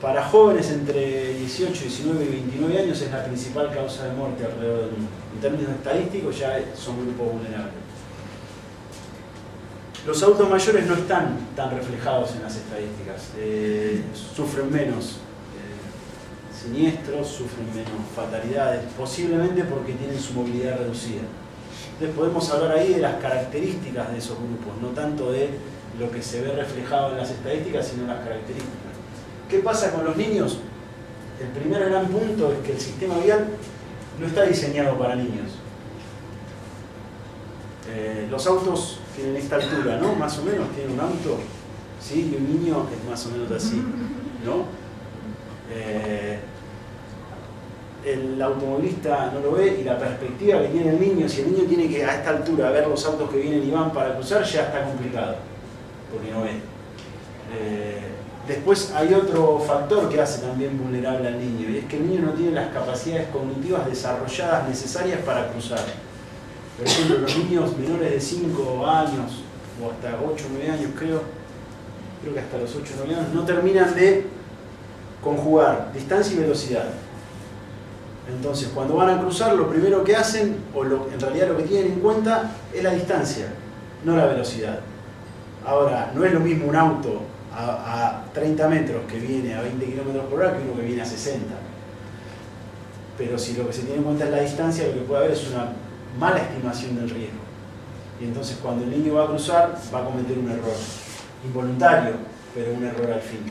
Para jóvenes entre 18, 19 y 29 años es la principal causa de muerte alrededor del mundo. En términos estadísticos ya son grupos vulnerables. Los adultos mayores no están tan reflejados en las estadísticas. Sufren menos siniestros, sufren menos fatalidades, posiblemente porque tienen su movilidad reducida. Entonces podemos hablar ahí de las características de esos grupos, no tanto de lo que se ve reflejado en las estadísticas, sino las características. ¿Qué pasa con los niños? El primer gran punto es que el sistema vial no está diseñado para niños. Los autos tienen esta altura, ¿no? Más o menos tienen un auto, ¿sí? Y un niño es más o menos así, ¿no? El automovilista no lo ve y la perspectiva que tiene el niño, si el niño tiene que a esta altura ver los autos que vienen y van para cruzar, ya está complicado, porque no ve. Después hay otro factor que hace también vulnerable al niño, y es que el niño no tiene las capacidades cognitivas desarrolladas necesarias para cruzar. Por ejemplo, los niños menores de 5 años, o hasta 8 o 9 años creo que hasta los 8 o 9 años, no terminan de conjugar distancia y velocidad. Entonces, cuando van a cruzar, lo primero que hacen, en realidad lo que tienen en cuenta, es la distancia, no la velocidad. Ahora, no es lo mismo un auto a 30 metros que viene a 20 km por hora que uno que viene a 60. Pero si lo que se tiene en cuenta es la distancia, lo que puede haber es una mala estimación del riesgo. Y entonces cuando el niño va a cruzar, va a cometer un error. Involuntario, pero un error al fin.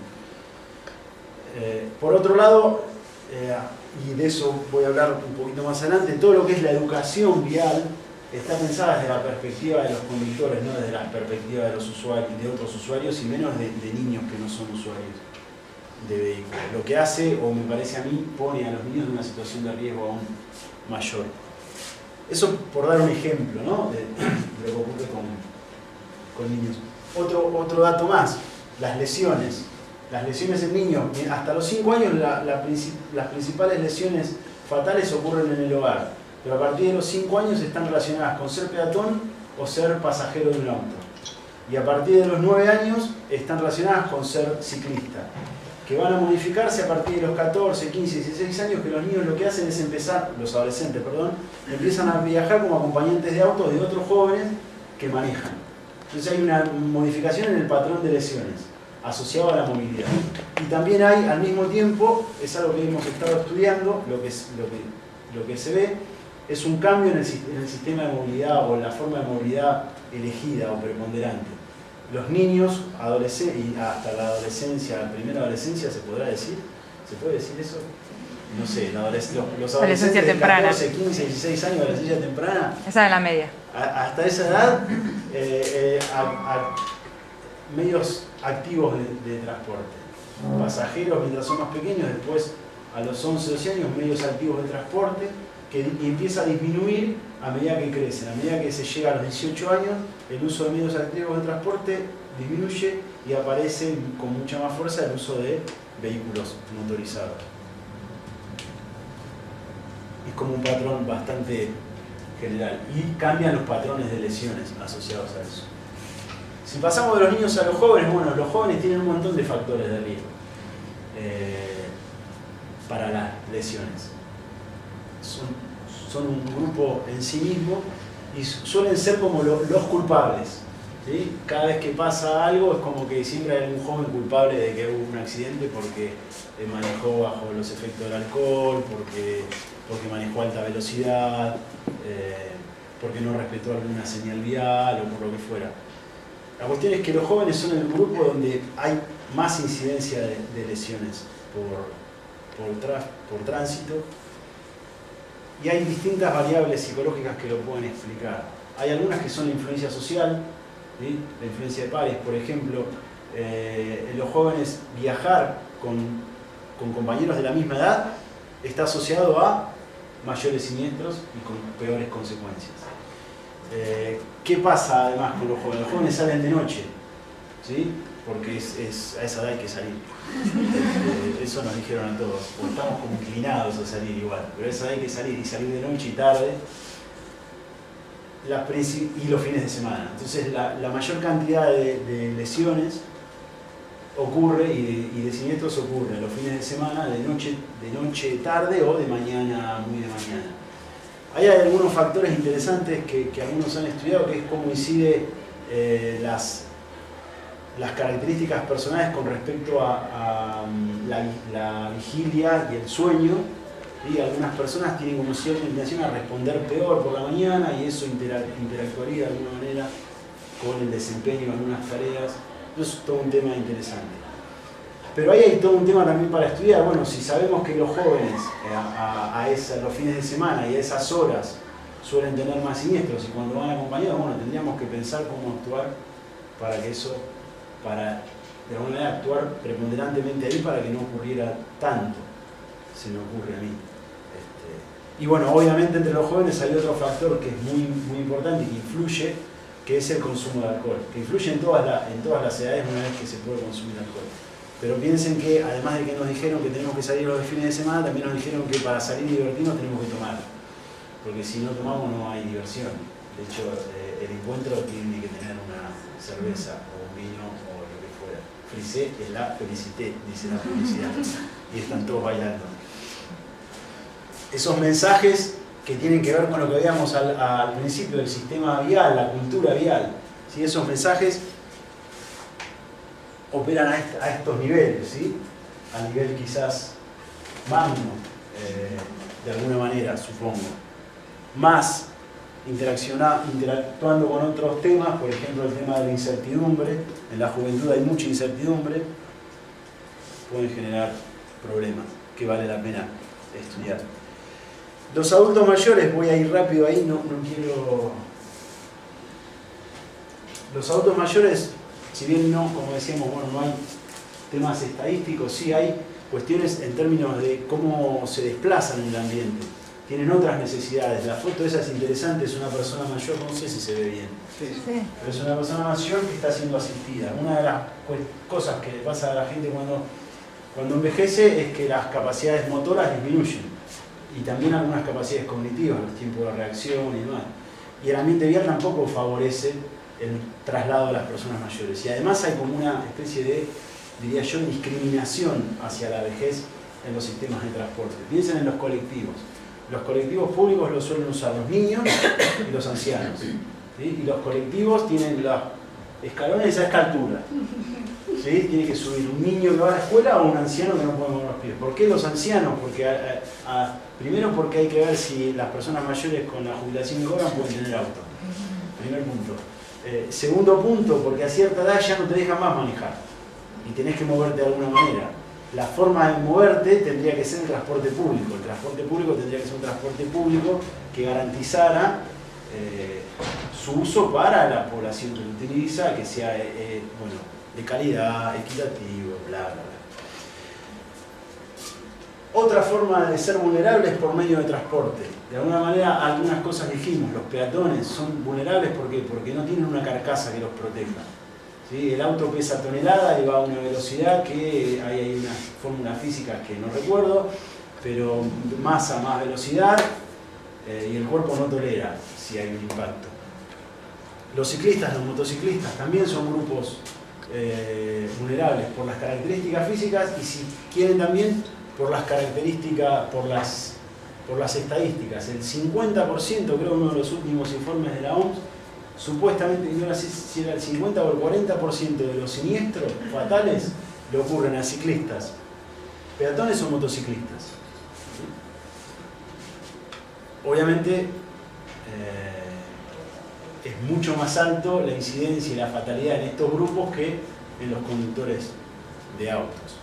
Por otro lado, y de eso voy a hablar un poquito más adelante, todo lo que es la educación vial está pensada desde la perspectiva de los conductores, no desde la perspectiva de los usuarios, de otros usuarios y menos de niños que no son usuarios de vehículos. Lo que hace, o me parece a mí, pone a los niños en una situación de riesgo aún mayor. Eso por dar un ejemplo, ¿no? de lo que ocurre con niños. Otro dato más, las lesiones. Las lesiones en niños, hasta los 5 años las principales lesiones fatales ocurren en el hogar, pero a partir de los 5 años están relacionadas con ser peatón o ser pasajero de un auto. Y a partir de los 9 años están relacionadas con ser ciclista, que van a modificarse a partir de los 14, 15, 16 años, que los niños lo que hacen es los adolescentes, empiezan a viajar como acompañantes de autos de otros jóvenes que manejan. Entonces hay una modificación en el patrón de lesiones asociado a la movilidad. Y también hay, al mismo tiempo, es algo que hemos estado estudiando, lo que se ve es un cambio en el sistema de movilidad o en la forma de movilidad elegida o preponderante. Los niños, y hasta la adolescencia, la primera adolescencia, ¿se podrá decir? ¿Se puede decir eso? No sé, los adolescentes de 14, 15, 16 años, adolescencia temprana. Esa es la media. Hasta esa edad, medios activos de transporte. Pasajeros mientras son más pequeños, después a los 11, 12 años, medios activos de transporte, y empieza a disminuir a medida que crecen. A medida que se llega a los 18 años, el uso de medios activos de transporte disminuye y aparece con mucha más fuerza el uso de vehículos motorizados. Es como un patrón bastante general. Y cambian los patrones de lesiones asociados a eso. Si pasamos de los niños a los jóvenes, bueno, los jóvenes tienen un montón de factores de riesgo para las lesiones. Son un grupo en sí mismo y suelen ser como los culpables, ¿sí? Cada vez que pasa algo es como que siempre hay algún joven culpable de que hubo un accidente porque manejó bajo los efectos del alcohol, porque manejó a alta velocidad, porque no respetó alguna señal vial o por lo que fuera. La cuestión es que los jóvenes son el grupo donde hay más incidencia de lesiones por tránsito, y hay distintas variables psicológicas que lo pueden explicar. Hay algunas que son la influencia social, ¿sí? La influencia de pares, por ejemplo, en los jóvenes viajar con compañeros de la misma edad está asociado a mayores siniestros y con peores consecuencias. ¿Qué pasa además con los jóvenes? Los jóvenes salen de noche, ¿sí? Porque a esa edad hay que salir. Eso nos dijeron a todos, porque estamos como inclinados a salir igual, pero a esa edad hay que salir, y salir de noche y tarde, y los fines de semana. Entonces la mayor cantidad de lesiones ocurre y de siniestros ocurre los fines de semana, de noche tarde o de mañana, muy de mañana. Hay algunos factores interesantes que algunos han estudiado, que es cómo incide las características personales con respecto a la vigilia y el sueño. Y algunas personas tienen como cierta intención a responder peor por la mañana y eso interactuaría de alguna manera con el desempeño de algunas tareas. Eso es todo un tema interesante. Pero ahí hay todo un tema también para estudiar. Bueno, si sabemos que los jóvenes los fines de semana y a esas horas suelen tener más siniestros y cuando van acompañados, bueno, tendríamos que pensar cómo actuar para que eso, de alguna manera actuar preponderantemente ahí para que no ocurriera tanto. Se me ocurre a mí. Y bueno, obviamente entre los jóvenes hay otro factor que es muy, muy importante y que influye, que es el consumo de alcohol, que influye en todas las edades una vez que se puede consumir alcohol. Pero piensen que además de que nos dijeron que tenemos que salir los fines de semana, también nos dijeron que para salir y divertirnos tenemos que tomar, porque si no tomamos no hay diversión. De hecho, el encuentro tiene que tener una cerveza o un vino o lo que fuera. Frisé es la felicité, dice la publicidad, y están todos bailando. Esos mensajes que tienen que ver con lo que veíamos al principio del sistema vial, la cultura vial, ¿sí? Esos mensajes operan a estos niveles, ¿sí? A nivel quizás magno, de alguna manera, supongo. Más interactuando con otros temas, por ejemplo el tema de la incertidumbre. En la juventud hay mucha incertidumbre, pueden generar problemas que vale la pena estudiar. Los adultos mayores, voy a ir rápido ahí, no quiero... Los adultos mayores, si bien no, como decíamos, bueno, no hay temas estadísticos, sí hay cuestiones en términos de cómo se desplazan en el ambiente. Tienen otras necesidades. La foto esa es interesante, es una persona mayor, no sé si se ve bien. Sí. Pero es una persona mayor que está siendo asistida. Una de las cosas que le pasa a la gente cuando envejece es que las capacidades motoras disminuyen. Y también algunas capacidades cognitivas, los tiempos de reacción y demás. Y el ambiente vial tampoco favorece el traslado de las personas mayores. Y además hay como una especie de, diría yo, discriminación hacia la vejez en los sistemas de transporte. Piensen en los colectivos. Los colectivos públicos los suelen usar los niños y los ancianos. ¿Sí? Y los colectivos tienen los escalones a esta altura. ¿Sí? Tiene que subir un niño que va a la escuela o un anciano que no puede mover los pies. ¿Por qué los ancianos? Porque primero porque hay que ver si las personas mayores con la jubilación que cobran pueden tener auto. Primer punto. Segundo punto, porque a cierta edad ya no te dejan más manejar y tenés que moverte de alguna manera. La forma de moverte tendría que ser el transporte público. El transporte público tendría que ser un transporte público que garantizara su uso para la población que lo utiliza, que sea de calidad, equitativo, bla, bla, bla. Otra forma de ser vulnerable es por medio de transporte. De alguna manera, algunas cosas dijimos, los peatones son vulnerables porque no tienen una carcasa que los proteja. ¿Sí? El auto pesa tonelada y va a una velocidad que hay unas fórmulas físicas que no recuerdo, pero masa más velocidad y el cuerpo no tolera si hay un impacto. Los ciclistas, los motociclistas también son grupos vulnerables por las características físicas y si quieren también por las características, por las estadísticas. El 50%, creo, uno de los últimos informes de la OMS, supuestamente, no sé si era el 50 o el 40% de los siniestros fatales le ocurren a ciclistas, peatones o motociclistas. ¿Sí? Obviamente es mucho más alto la incidencia y la fatalidad en estos grupos que en los conductores de autos.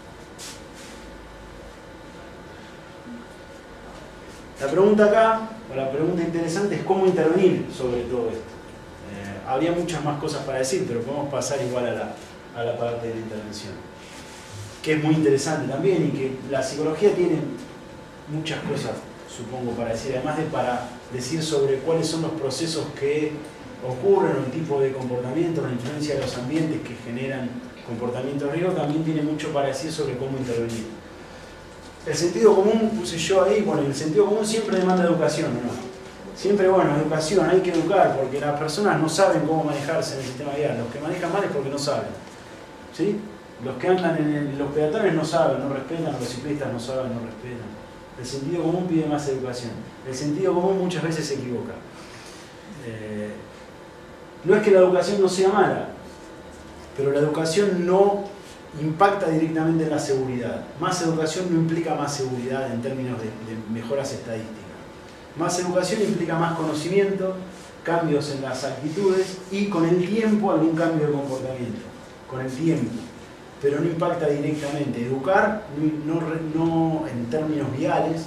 La pregunta acá, o la pregunta interesante, es cómo intervenir sobre todo esto. Habría muchas más cosas para decir, pero podemos pasar igual a la parte de la intervención, que es muy interesante también y que la psicología tiene muchas cosas, supongo, para decir, además de para decir sobre cuáles son los procesos que ocurren, o el tipo de comportamiento, la influencia de los ambientes que generan comportamientos de riesgo, también tiene mucho para decir sobre cómo intervenir. El sentido común, puse yo ahí, bueno, el sentido común siempre demanda educación, ¿no? Siempre, bueno, educación, hay que educar, porque las personas no saben cómo manejarse en el sistema vial. Los que manejan mal es porque no saben. ¿Sí? Los que andan los peatones no saben, no respetan, los ciclistas no saben, no respetan. El sentido común pide más educación. El sentido común muchas veces se equivoca. No es que la educación no sea mala, pero la educación no impacta directamente en la seguridad. Más educación no implica más seguridad en términos de mejoras estadísticas. Más educación implica más conocimiento, cambios en las actitudes y con el tiempo algún cambio de comportamiento. Con el tiempo. Pero no impacta directamente. Educar, no en términos viales,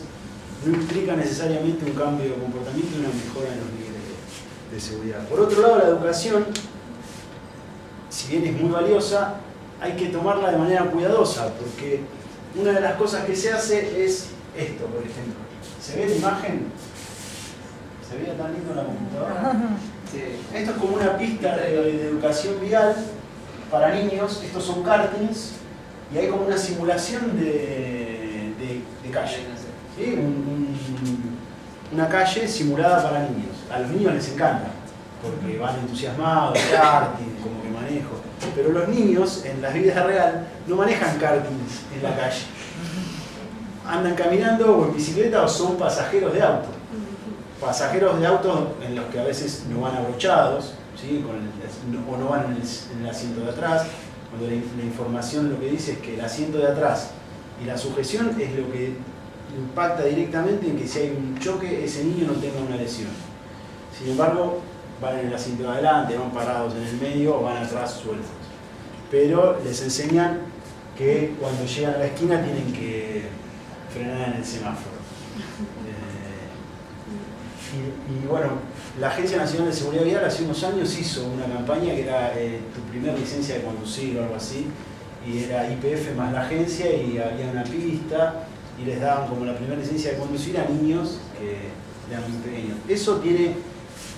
no implica necesariamente un cambio de comportamiento y una mejora en los niveles de seguridad. Por otro lado, la educación, si bien es muy valiosa, hay que tomarla de manera cuidadosa, porque una de las cosas que se hace es esto, por ejemplo. ¿Se ve la imagen? ¿Se veía tan lindo en la computadora? Sí. Esto es como una pista de educación vial para niños. Estos son kartings y hay como una simulación de calle. ¿Sí? Una calle simulada para niños. A los niños les encanta, porque van entusiasmados, karting, como que manejo. Pero los niños, en la vida real, no manejan kartings en la calle. Andan caminando o en bicicleta o son pasajeros de auto. Pasajeros de auto en los que a veces no van abrochados, ¿sí? O no van en el asiento de atrás, cuando la información lo que dice es que el asiento de atrás y la sujeción es lo que impacta directamente en que si hay un choque, ese niño no tenga una lesión. Sin embargo, van en el asiento de adelante, van parados en el medio o van atrás sueltos. Pero les enseñan que cuando llegan a la esquina tienen que frenar en el semáforo. Y bueno, la Agencia Nacional de Seguridad Vial hace unos años hizo una campaña que era tu primer licencia de conducir o algo así, y era YPF más la agencia y había una pista y les daban como la primera licencia de conducir a niños que eran muy pequeños. Eso tiene,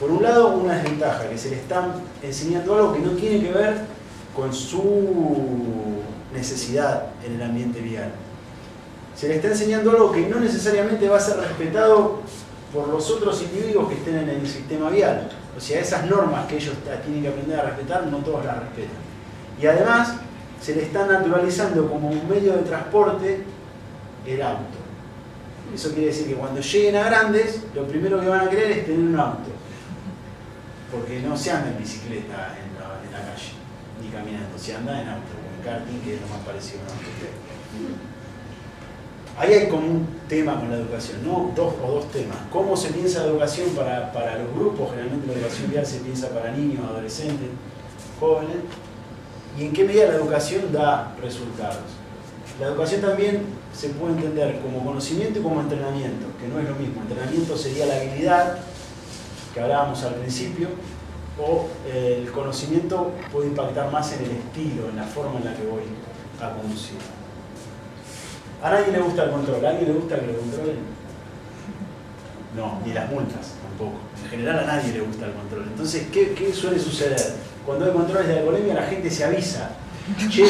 por un lado, una desventaja, que se le están enseñando algo que no tiene que ver con su necesidad en el ambiente vial. Se le está enseñando algo que no necesariamente va a ser respetado por los otros individuos que estén en el sistema vial. O sea, esas normas que ellos tienen que aprender a respetar, no todos las respetan. Y además, se le está naturalizando como un medio de transporte el auto. Eso quiere decir que cuando lleguen a grandes, lo primero que van a querer es tener un auto. Porque no se anda en bicicleta en la calle, ni caminando, se anda en auto, en karting, que es lo más parecido a un auto. Ahí hay como un tema con la educación, ¿no? Dos temas. ¿Cómo se piensa la educación para los grupos? Generalmente la educación vial se piensa para niños, adolescentes, jóvenes. ¿Y en qué medida la educación da resultados? La educación también se puede entender como conocimiento y como entrenamiento, que no es lo mismo. Entrenamiento sería la habilidad que hablábamos al principio, o el conocimiento puede impactar más en el estilo, en la forma en la que voy a conducir. A nadie le gusta el control. ¿A alguien le gusta que lo controlen? No, ni las multas tampoco. En general a nadie le gusta el control. Entonces, ¿qué suele suceder? Cuando hay controles de alcoholemia, la gente se avisa. Che,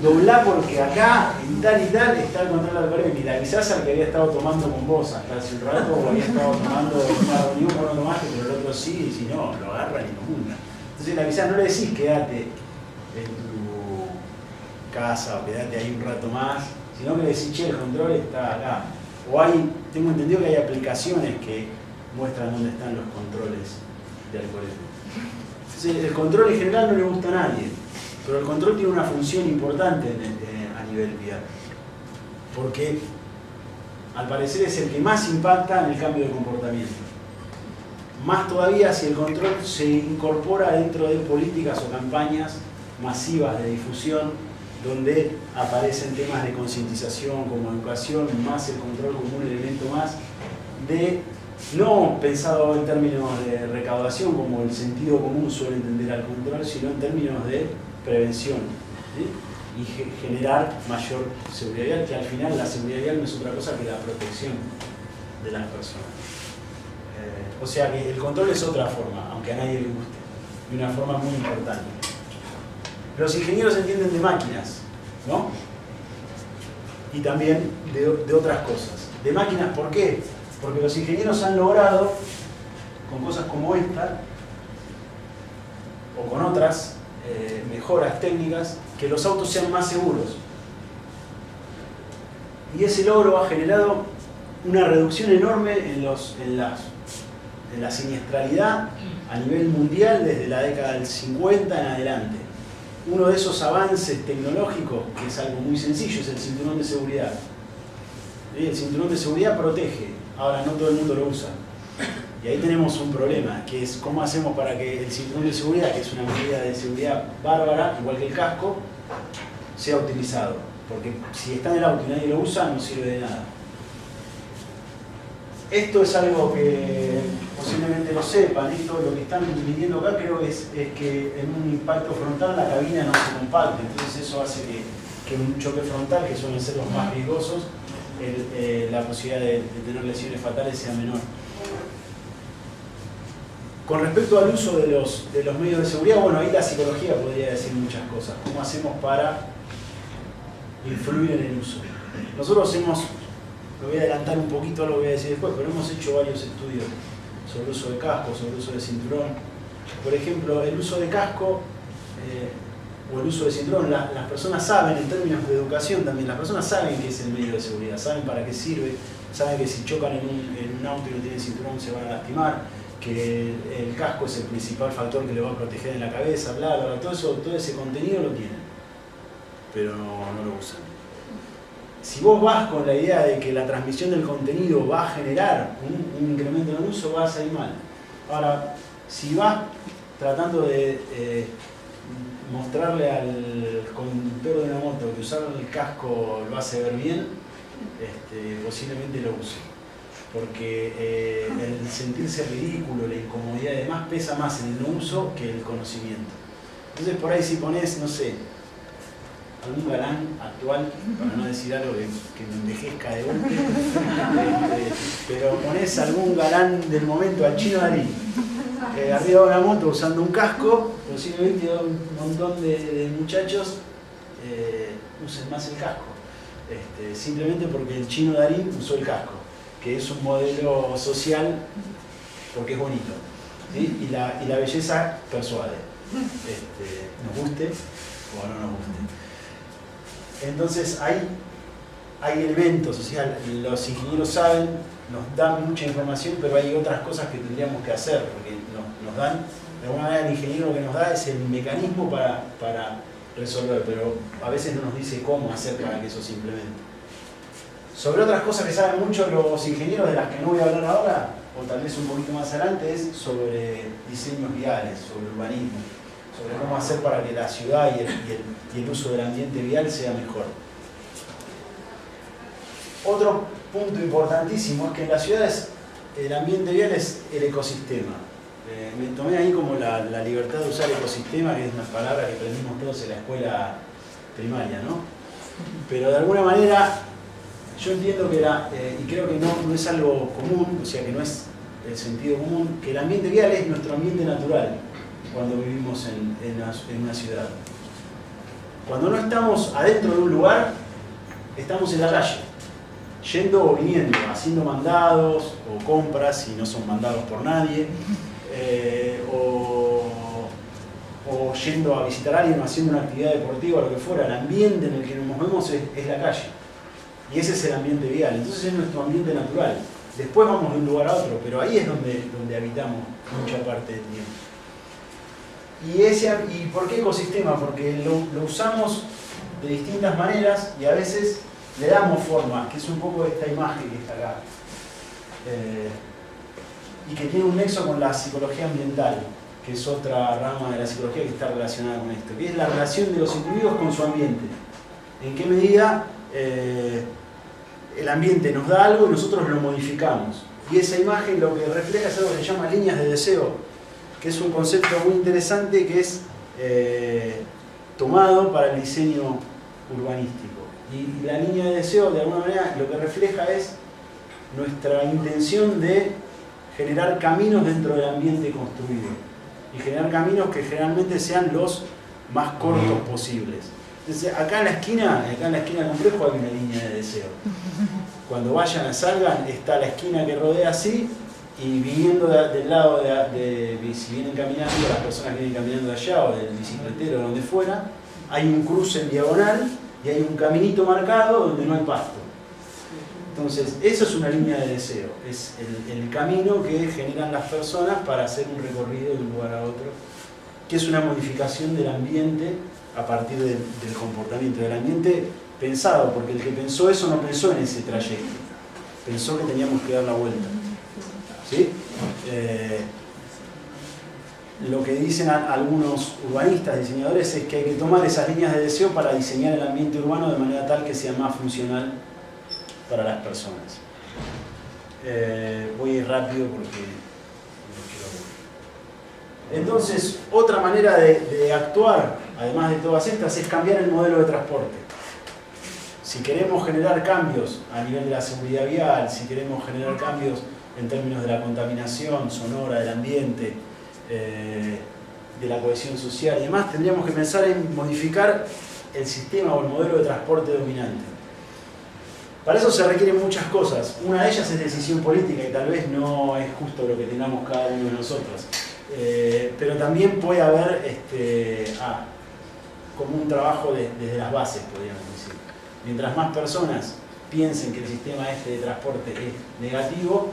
doblá porque acá, en tal y tal, está el control de alcoholemia. Y le avisás al que había estado tomando con vos hasta hace un rato, o había estado tomando una reunión con no tomaste, pero el otro sí, y si no, lo agarran y lo multan. Entonces le avisás, no le decís quédate en tu casa o quédate ahí un rato más, sino que le decís, che, el control está acá. O tengo entendido que hay aplicaciones que muestran dónde están los controles de alcoholemia. Entonces, el control en general no le gusta a nadie, pero el control tiene una función importante a nivel vial, porque al parecer es el que más impacta en el cambio de comportamiento. Más todavía si el control se incorpora dentro de políticas o campañas masivas de difusión, donde aparecen temas de concientización como educación, más el control como un elemento más de, no pensado en términos de recaudación como el sentido común suele entender al control, sino en términos de prevención, ¿sí? Y generar mayor seguridad vial, que al final la seguridad vial no es otra cosa que la protección de las personas. O sea que el control es otra forma, aunque a nadie le guste, y una forma muy importante. Los ingenieros entienden de máquinas, ¿no? Y también de otras cosas. De máquinas, ¿por qué? Porque los ingenieros han logrado, con cosas como esta, o con otras, mejoras técnicas, que los autos sean más seguros. Y ese logro ha generado una reducción enorme en la siniestralidad a nivel mundial desde la década del 50 en adelante. Uno de esos avances tecnológicos, que es algo muy sencillo, es el cinturón de seguridad. El cinturón de seguridad protege, ahora no todo el mundo lo usa. Y ahí tenemos un problema, que es cómo hacemos para que el cinturón de seguridad, que es una medida de seguridad bárbara, igual que el casco, sea utilizado. Porque si está en el auto y nadie lo usa, no sirve de nada. Esto es algo que posiblemente lo sepan. Esto, lo que están midiendo acá, creo es que en un impacto frontal la cabina no se compacte. Entonces eso hace que en un choque frontal, que suelen ser los más riesgosos, la posibilidad de tener lesiones fatales sea menor. Con respecto al uso de los medios de seguridad, bueno, ahí la psicología podría decir muchas cosas. ¿Cómo hacemos para influir en el uso? Nosotros lo voy a adelantar un poquito, lo voy a decir después, pero hemos hecho varios estudios sobre el uso de casco, sobre el uso de cinturón. Por ejemplo, el uso de casco o el uso de cinturón, las personas saben, en términos de educación también, las personas saben qué es el medio de seguridad, saben para qué sirve, saben que si chocan en un auto y no tienen cinturón se van a lastimar, que el casco es el principal factor que le va a proteger en la cabeza, bla, bla, bla, todo ese contenido lo tienen, pero no lo usan. Si vos vas con la idea de que la transmisión del contenido va a generar un incremento en el uso, vas a ir mal. Ahora, si vas tratando de mostrarle al conductor de una moto que usar el casco lo hace ver bien, posiblemente lo use. Porque el sentirse ridículo, la incomodidad y demás pesa más en el no uso que el conocimiento. Entonces por ahí si pones, no sé, algún galán actual, para no decir algo que me envejezca de golpe, pero pones algún galán del momento, al Chino Darín, arriba de una moto usando un casco, posiblemente un montón de muchachos usen más el casco, simplemente porque el Chino Darín usó el casco, que es un modelo social porque es bonito, ¿sí? y la belleza persuade, nos guste o no nos guste. Entonces hay elementos, o sea, los ingenieros saben, nos dan mucha información, pero hay otras cosas que tendríamos que hacer, porque nos dan, de alguna manera el ingeniero lo que nos da es el mecanismo para resolver, pero a veces no nos dice cómo hacer para que eso se implemente. Sobre otras cosas que saben mucho los ingenieros, de las que no voy a hablar ahora, o tal vez un poquito más adelante, es sobre diseños viales, sobre urbanismo, sobre cómo hacer para que la ciudad y el uso del ambiente vial sea mejor. Otro punto importantísimo es que en las ciudades el ambiente vial es el ecosistema. Me tomé ahí como la libertad de usar ecosistema, que es una palabra que aprendimos todos en la escuela primaria, ¿no? Pero de alguna manera yo entiendo que y creo que no es algo común, o sea que no es el sentido común, que el ambiente vial es nuestro ambiente natural cuando vivimos en una ciudad. Cuando no estamos adentro de un lugar, estamos en la calle, yendo o viniendo, haciendo mandados o compras si no son mandados por nadie, o yendo a visitar a alguien o haciendo una actividad deportiva o lo que fuera. El ambiente en el que nos movemos es la calle. Y ese es el ambiente vial, entonces es nuestro ambiente natural. Después vamos de un lugar a otro, pero ahí es donde habitamos mucha parte del tiempo. ¿Y por qué ecosistema? Porque lo usamos de distintas maneras y a veces le damos forma, que es un poco esta imagen que está acá. Y que tiene un nexo con la psicología ambiental, que es otra rama de la psicología que está relacionada con esto, que es la relación de los individuos con su ambiente. ¿En qué medida el ambiente nos da algo y nosotros lo modificamos? Y esa imagen lo que refleja es algo que se llama líneas de deseo, que es un concepto muy interesante que es tomado para el diseño urbanístico. Y la línea de deseo, de alguna manera, lo que refleja es nuestra intención de generar caminos dentro del ambiente construido. Y generar caminos que generalmente sean los más cortos posibles. Entonces, acá en la esquina del complejo hay una línea de deseo. Cuando salgan, está la esquina que rodea así, y viniendo del lado si vienen caminando, las personas vienen caminando de allá o del bicicletero o donde fuera, hay un cruce en diagonal y hay un caminito marcado donde no hay pasto. Entonces, eso es una línea de deseo, es el camino que generan las personas para hacer un recorrido de un lugar a otro, que es una modificación del ambiente a partir del comportamiento del ambiente pensado, porque el que pensó eso no pensó en ese trayecto, pensó que teníamos que dar la vuelta. ¿Sí? Lo que dicen algunos urbanistas, diseñadores, es que hay que tomar esas líneas de deseo para diseñar el ambiente urbano de manera tal que sea más funcional para las personas. Voy a ir rápido porque no quiero. Entonces, otra manera de actuar, además de todas estas, es cambiar el modelo de transporte. Si queremos generar cambios a nivel de la seguridad vial, si queremos generar cambios en términos de la contaminación sonora del ambiente, de la cohesión social y demás, tendríamos que pensar en modificar el sistema o el modelo de transporte dominante. Para eso se requieren muchas cosas. Una de ellas es decisión política y tal vez no es justo lo que tengamos cada uno de nosotros. Pero también puede haber como un trabajo desde las bases, podríamos decir. Mientras más personas piensen que el sistema de transporte es negativo,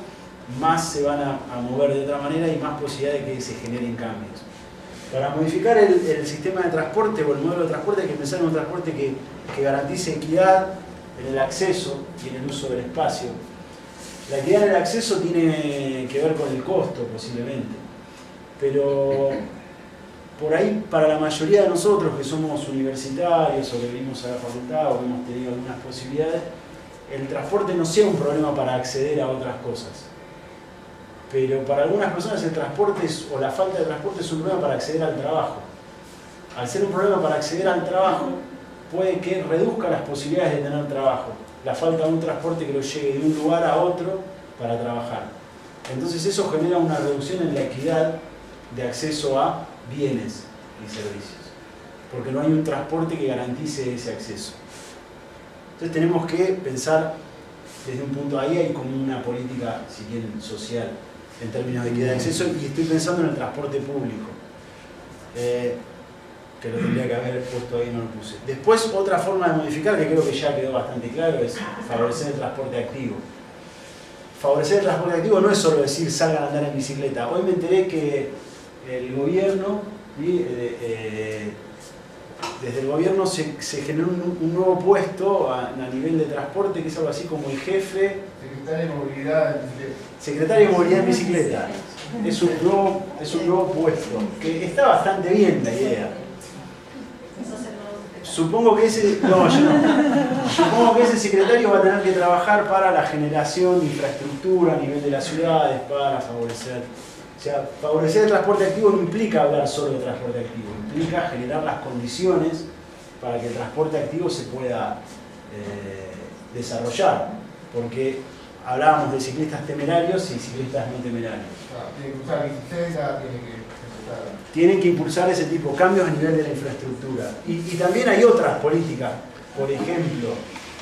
más se van a mover de otra manera y más posibilidad de que se generen cambios. Para modificar el sistema de transporte o el modelo de transporte hay que pensar en un transporte que garantice equidad en el acceso y en el uso del espacio. La equidad en el acceso tiene que ver con el costo posiblemente, pero por ahí para la mayoría de nosotros que somos universitarios o que venimos a la facultad o que hemos tenido algunas posibilidades, el transporte no sea un problema para acceder a otras cosas. Pero para algunas personas el transporte o la falta de transporte es un problema para acceder al trabajo. Al ser un problema para acceder al trabajo, puede que reduzca las posibilidades de tener trabajo. La falta de un transporte que lo lleve de un lugar a otro para trabajar. Entonces eso genera una reducción en la equidad de acceso a bienes y servicios. Porque no hay un transporte que garantice ese acceso. Entonces tenemos que pensar desde un punto ahí, hay como una política, si quieren, social en términos de equidad de acceso, y estoy pensando en el transporte público, que lo tendría que haber puesto ahí y no lo puse. Después, otra forma de modificar, que creo que ya quedó bastante claro, es favorecer el transporte activo. Favorecer el transporte activo no es solo decir salgan a andar en bicicleta. Hoy me enteré que el gobierno, desde el gobierno se generó un nuevo puesto a nivel de transporte, que es algo así como el jefe. Secretario de Movilidad en Bicicleta. Secretario de Movilidad en Bicicleta. Es un nuevo puesto, que está bastante bien la idea. Supongo que ese secretario va a tener que trabajar para la generación de infraestructura a nivel de las ciudades, para favorecer. O sea, favorecer el transporte activo no implica hablar solo de transporte activo, implica generar las condiciones para que el transporte activo se pueda desarrollar. Porque hablábamos de ciclistas temerarios y ciclistas no temerarios. Tiene que usar bicicleta, tienen que impulsar ese tipo de cambios a nivel de la infraestructura. Y también hay otras políticas. Por ejemplo,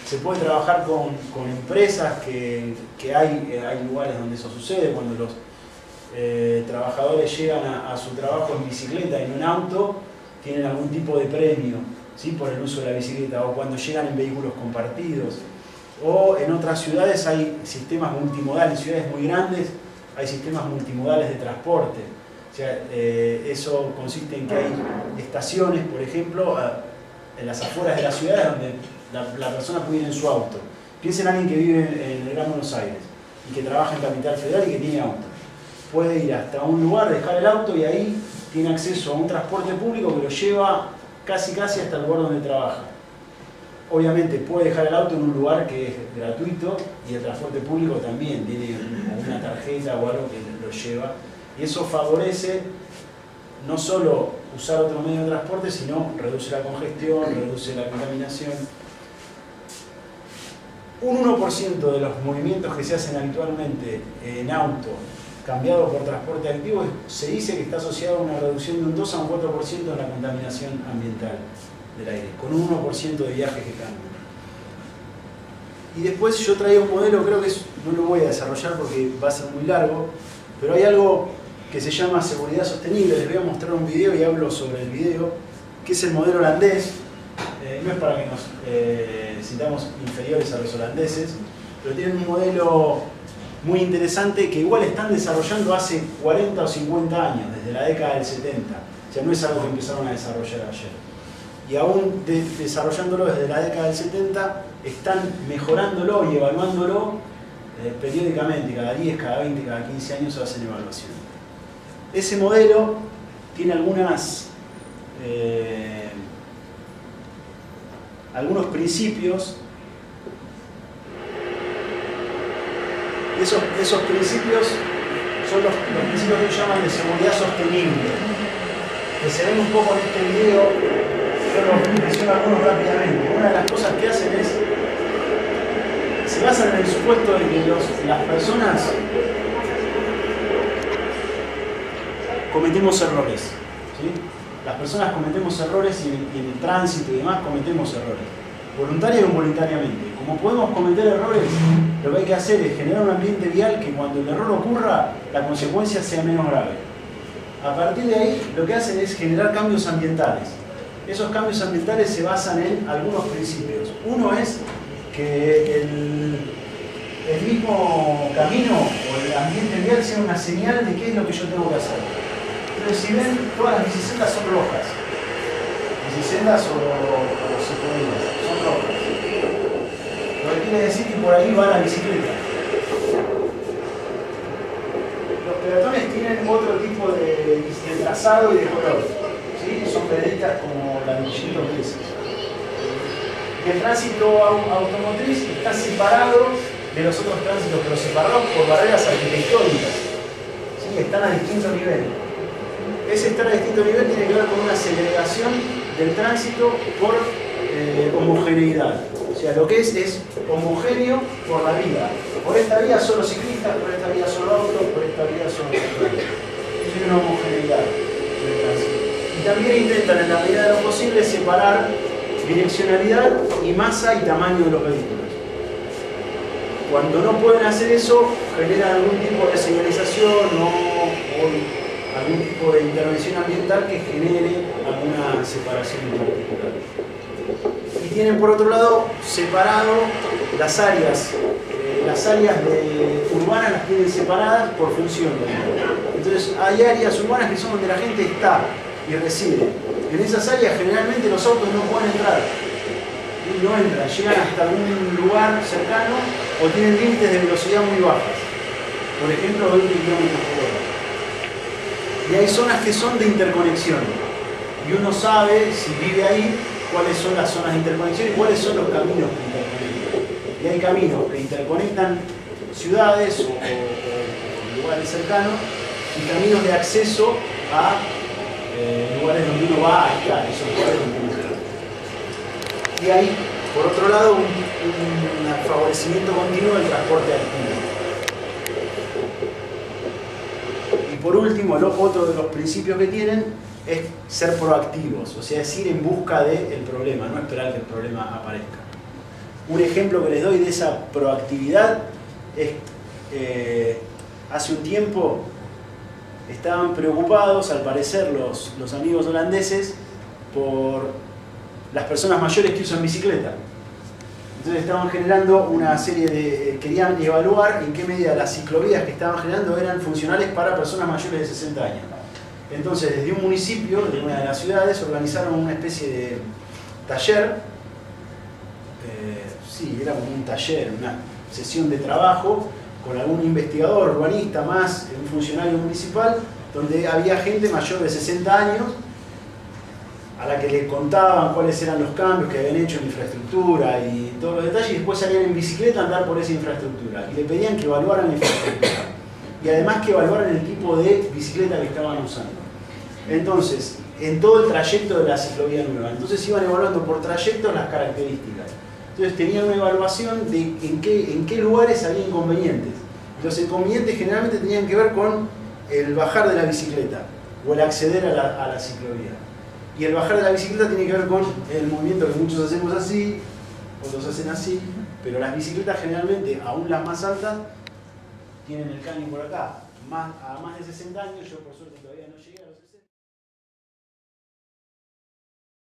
se puede trabajar con empresas que hay lugares donde eso sucede, cuando los trabajadores llegan a su trabajo en bicicleta, en un auto, tienen algún tipo de premio, ¿sí?, por el uso de la bicicleta, o cuando llegan en vehículos compartidos. O en otras ciudades hay sistemas multimodales, en ciudades muy grandes hay sistemas multimodales de transporte. O sea, eso consiste en que hay estaciones, por ejemplo, en las afueras de las ciudades donde la persona puede ir en su auto. Piensen en alguien que vive en el Gran Buenos Aires y que trabaja en Capital Federal y que tiene auto. Puede ir hasta un lugar, dejar el auto y ahí tiene acceso a un transporte público que lo lleva casi hasta el lugar donde trabaja. Obviamente puede dejar el auto en un lugar que es gratuito y el transporte público también tiene una tarjeta o algo que lo lleva. Y eso favorece no solo usar otro medio de transporte, sino reduce la congestión, reduce la contaminación. Un 1% de los movimientos que se hacen habitualmente en auto cambiado por transporte activo se dice que está asociado a una reducción de un 2 a un 4% en la contaminación ambiental del aire, con un 1% de viajes que cambian. Y después yo traía un modelo, creo que no lo voy a desarrollar porque va a ser muy largo, Pero hay algo que se llama seguridad sostenible. Les voy a mostrar un video y hablo sobre el video, que es el modelo holandés. No es para que nos sintamos inferiores a los holandeses, pero tienen un modelo muy interesante que igual están desarrollando hace 40 o 50 años, desde la década del 70. O sea, no es algo que empezaron a desarrollar ayer. Y aún desarrollándolo desde la década del 70, están mejorándolo y evaluándolo periódicamente, cada 10, cada 20, cada 15 años se hacen evaluaciones. Ese modelo tiene algunos principios. Esos principios son los principios que ellos llaman de seguridad sostenible, que se ven un poco en este video. Yo los menciono algunos rápidamente. Una de las cosas que hacen es, se basan en el supuesto de que las personas cometemos errores, ¿sí? Las personas cometemos errores y en el tránsito y demás cometemos errores, voluntario o involuntariamente. Como podemos cometer errores, lo que hay que hacer es generar un ambiente vial que cuando el error ocurra, la consecuencia sea menos grave. A partir de ahí, lo que hacen es generar cambios ambientales. Esos cambios ambientales se basan en algunos principios. Uno es que el mismo camino o el ambiente vial sea una señal de qué es lo que yo tengo que hacer. Entonces, si ven, todas las bicisendas son rojas. Bicisendas o ciclovías son rojas. Lo que quiere decir que por ahí va la bicicleta. Los peatones tienen otro tipo de trazado y de color. ¿Sí? Son veredas como ladrillitos grises. Y el tránsito automotriz está separado de los otros tránsitos, pero separados por barreras arquitectónicas. ¿Sí? Están a distinto nivel. Ese estar a distinto nivel tiene que ver con una segregación del tránsito por homogeneidad. O sea, lo que es homogéneo por la vía. Por esta vía solo ciclistas, por esta vía solo autos, por esta vía solo ciclistas. Tiene una homogeneidad del tránsito. Y también intentan, en la medida de lo posible, separar direccionalidad y masa y tamaño de los vehículos. Cuando no pueden hacer eso, generan algún tipo de señalización o algún tipo de intervención ambiental que genere alguna separación en particular. Y tienen por otro lado separado las áreas urbanas las tienen separadas por función. Entonces hay áreas urbanas que son donde la gente está y reside. En esas áreas generalmente los autos no pueden entrar. Y no entran, llegan hasta algún lugar cercano o tienen límites de velocidad muy bajas. Por ejemplo, 20 km/h. Y hay zonas que son de interconexión. Y uno sabe, si vive ahí, cuáles son las zonas de interconexión y cuáles son los caminos que interconectan. Y hay caminos que interconectan ciudades o lugares cercanos y caminos de acceso a lugares donde uno va a estar, esos lugares donde uno está. Y hay, por otro lado, un favorecimiento continuo del transporte activo. Y por último, otro de los principios que tienen es ser proactivos, o sea, es ir en busca del problema, no esperar que el problema aparezca. Un ejemplo que les doy de esa proactividad es hace un tiempo estaban preocupados, al parecer, los amigos holandeses por las personas mayores que usan bicicleta. Entonces estaban generando una serie de... querían evaluar en qué medida las ciclovías que estaban generando eran funcionales para personas mayores de 60 años. Entonces, desde un municipio, de una de las ciudades, organizaron una especie de taller. Sí, era como un taller, una sesión de trabajo con algún investigador, urbanista, más un funcionario municipal, donde había gente mayor de 60 años a la que le contaban cuáles eran los cambios que habían hecho en infraestructura y todos los detalles, y después salían en bicicleta a andar por esa infraestructura. Y le pedían que evaluaran la infraestructura. Y además que evaluaran el tipo de bicicleta que estaban usando. Entonces, en todo el trayecto de la ciclovía nueva. Entonces iban evaluando por trayecto las características. Entonces tenían una evaluación de en qué lugares había inconvenientes. Los inconvenientes generalmente tenían que ver con el bajar de la bicicleta o el acceder a la ciclovía. Y el bajar de la bicicleta tiene que ver con el movimiento que muchos hacemos así, otros hacen así, pero las bicicletas generalmente, aún las más altas, tienen el caño por acá. a más de 60 años, yo por suerte todavía no llegué a los 60.